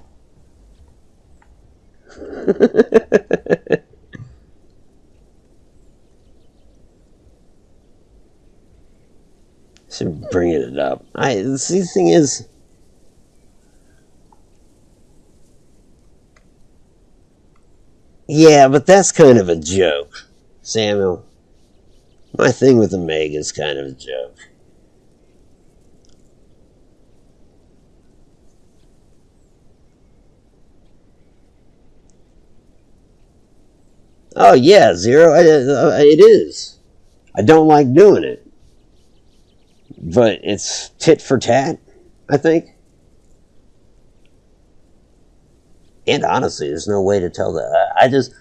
So bringing it up. See, the thing is, yeah, but that's kind of a joke, Samuel. My thing with the Meg is kind of a joke. Oh, yeah, Zero, it is. I don't like doing it. But it's tit for tat, I think. And honestly, there's no way to tell that.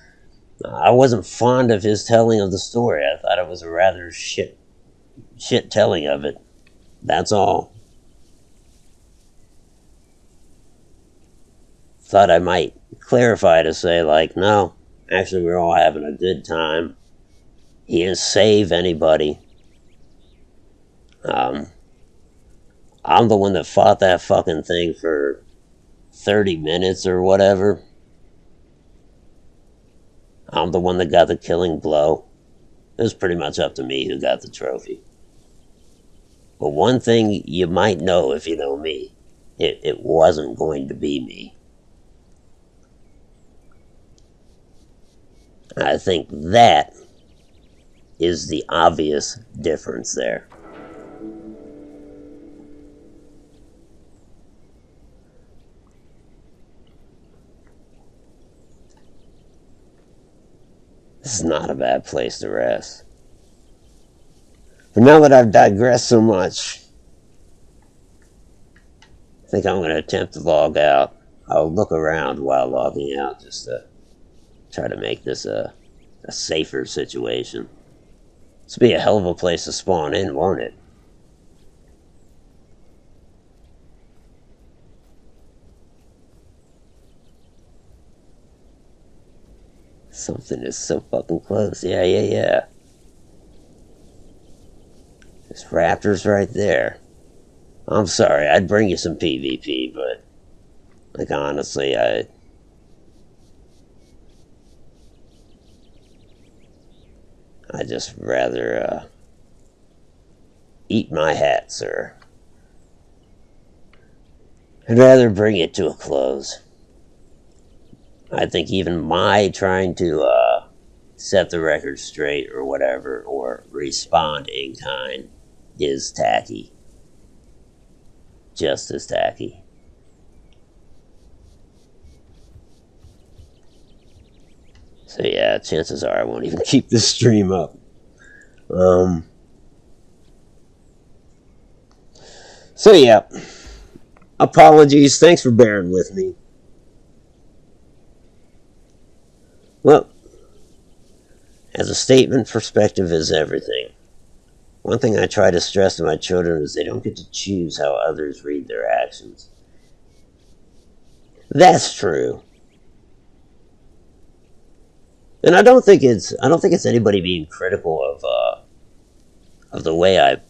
I wasn't fond of his telling of the story. I thought it was a rather shit telling of it. That's all. Thought I might clarify to say, like, no, actually, we're all having a good time. He didn't save anybody. I'm the one that fought that fucking thing for 30 minutes or whatever. I'm the one that got the killing blow. It was pretty much up to me who got the trophy. But one thing you might know if you know me, it wasn't going to be me. I think that is the obvious difference there. This is not a bad place to rest. But now that I've digressed so much, I think I'm going to attempt to log out. I'll look around while logging out just to try to make this a safer situation. This will be a hell of a place to spawn in, won't it? Something is so fucking close. Yeah. There's raptors right there. I'm sorry, I'd bring you some PvP, but, like, honestly, I'd just rather, eat my hat, sir. I'd rather bring it to a close. I think even my trying to, set the record straight or whatever, or respond in kind, is tacky. Just as tacky. So yeah, chances are I won't even keep this stream up. So yeah, apologies. Thanks for bearing with me. Well, as a statement, perspective is everything. One thing I try to stress to my children is they don't get to choose how others read their actions. That's true. And I don't think it's anybody being critical of the way I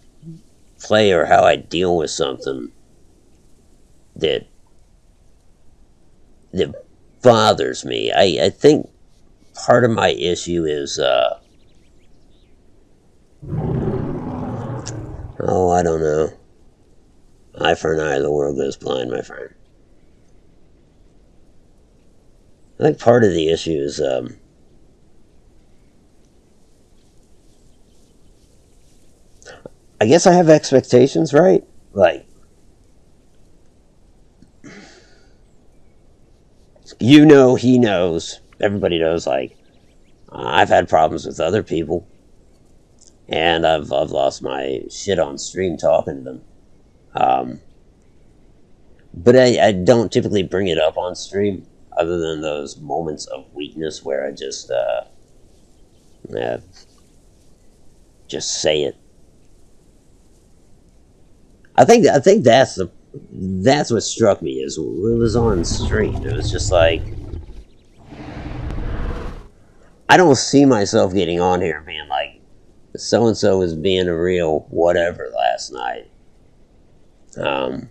play or how I deal with something that that bothers me. I think part of my issue is, oh, I don't know. Eye for an eye, the world goes blind, my friend. I think part of the issue is, I guess I have expectations, right? Like, you know, he knows, everybody knows, like, I've had problems with other people, and I've lost my shit on stream talking to them. Um, but I don't typically bring it up on stream, other than those moments of weakness where I uh, just say it. I think that's what struck me is it was on stream. It was just like I don't see myself getting on here and being like so and so was being a real whatever last night. Um,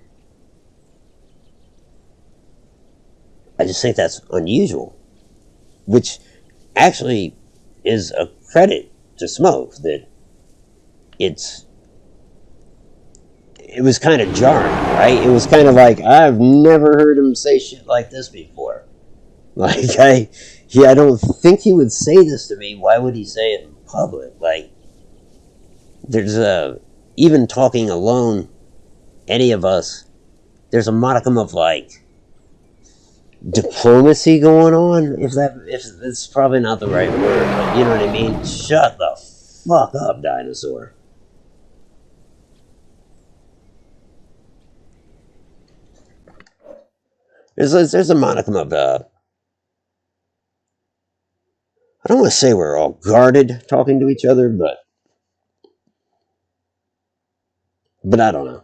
I just think that's unusual, which actually is a credit to Smoke that it's it was kind of jarring, right? It was kind of like I've never heard him say shit like this before. Like I don't think he would say this to me. Why would he say it in public? Like there's a even talking alone, any of us, there's a modicum of like diplomacy going on. If it's probably not the right word, but you know what I mean. Shut the fuck up, dinosaur. There's a modicum of I don't want to say we're all guarded talking to each other, but I don't know.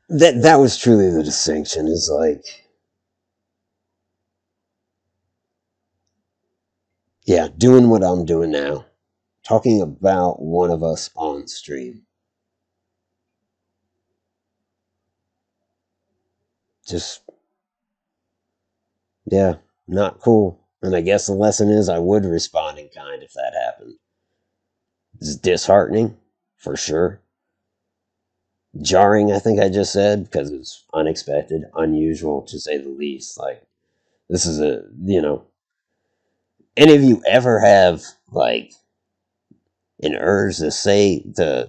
That was truly the distinction. Is like, yeah, doing what I'm doing now, talking about one of us on stream. Just yeah, not cool. And I guess the lesson is I would respond in kind if that happened. It's disheartening, for sure. Jarring, I think I just said, because it's unexpected, unusual to say the least. Like, this is any of you ever have, like, an urge to say, to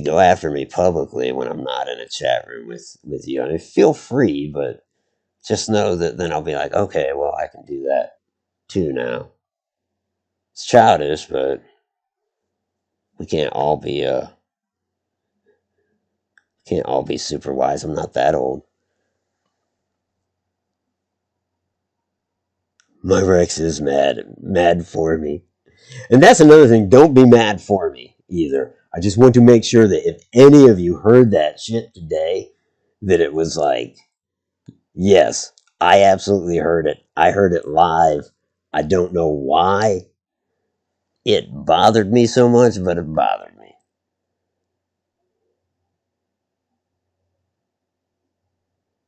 go after me publicly when I'm not in a chat room with you? I mean, feel free, but just know that then I'll be like, okay, well, I can do that too now. It's childish, but we can't all be super wise. I'm not that old. My Rex is mad for me. And that's another thing. Don't be mad for me either. I just want to make sure that if any of you heard that shit today, that it was like, yes, I absolutely heard it. I heard it live. I don't know why it bothered me so much, but it bothered me.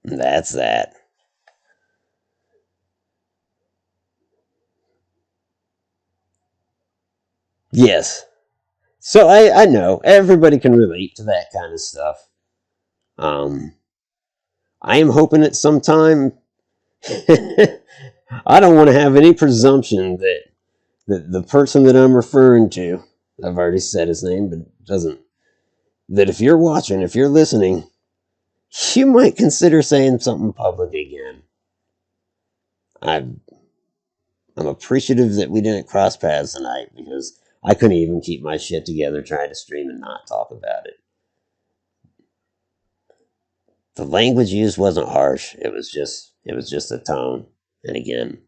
And that's that. Yes. So I know everybody can relate to that kind of stuff. Um, I am hoping at some time. I don't want to have any presumption that the person that I'm referring to, I've already said his name, but it doesn't. That if you're watching, if you're listening, you might consider saying something public again. I'm I'm appreciative that we didn't cross paths tonight because I couldn't even keep my shit together trying to stream and not talk about it. The language used wasn't harsh. It was just the tone. And again,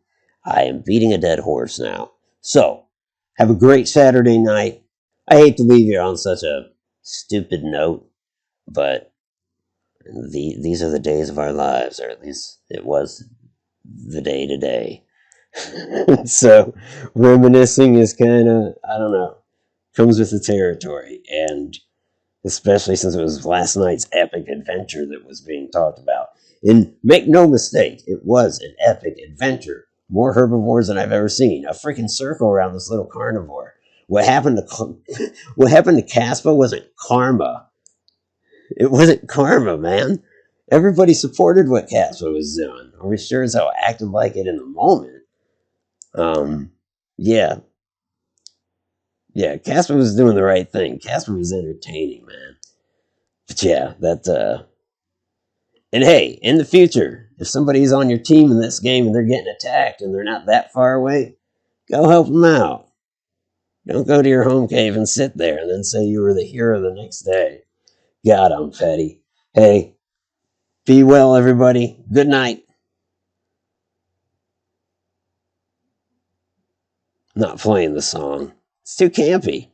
I am beating a dead horse now. So, have a great Saturday night. I hate to leave you on such a stupid note, but these are the days of our lives, or at least it was the day today. So, reminiscing is kind of, I don't know, comes with the territory. And especially since it was last night's epic adventure that was being talked about. And make no mistake, it was an epic adventure. More herbivores than I've ever seen. A freaking circle around this little carnivore. What happened to what happened to Caspa wasn't karma. It wasn't karma, man. Everybody supported what Caspa was doing. Or we sure as hell acted like it in the moment. Yeah. Yeah, Casper was doing the right thing. Casper was entertaining, man. But yeah, and hey, in the future, if somebody's on your team in this game and they're getting attacked and they're not that far away, go help them out. Don't go to your home cave and sit there and then say you were the hero the next day. God, I'm petty. Hey, be well, everybody. Good night. Not playing the song. It's too campy.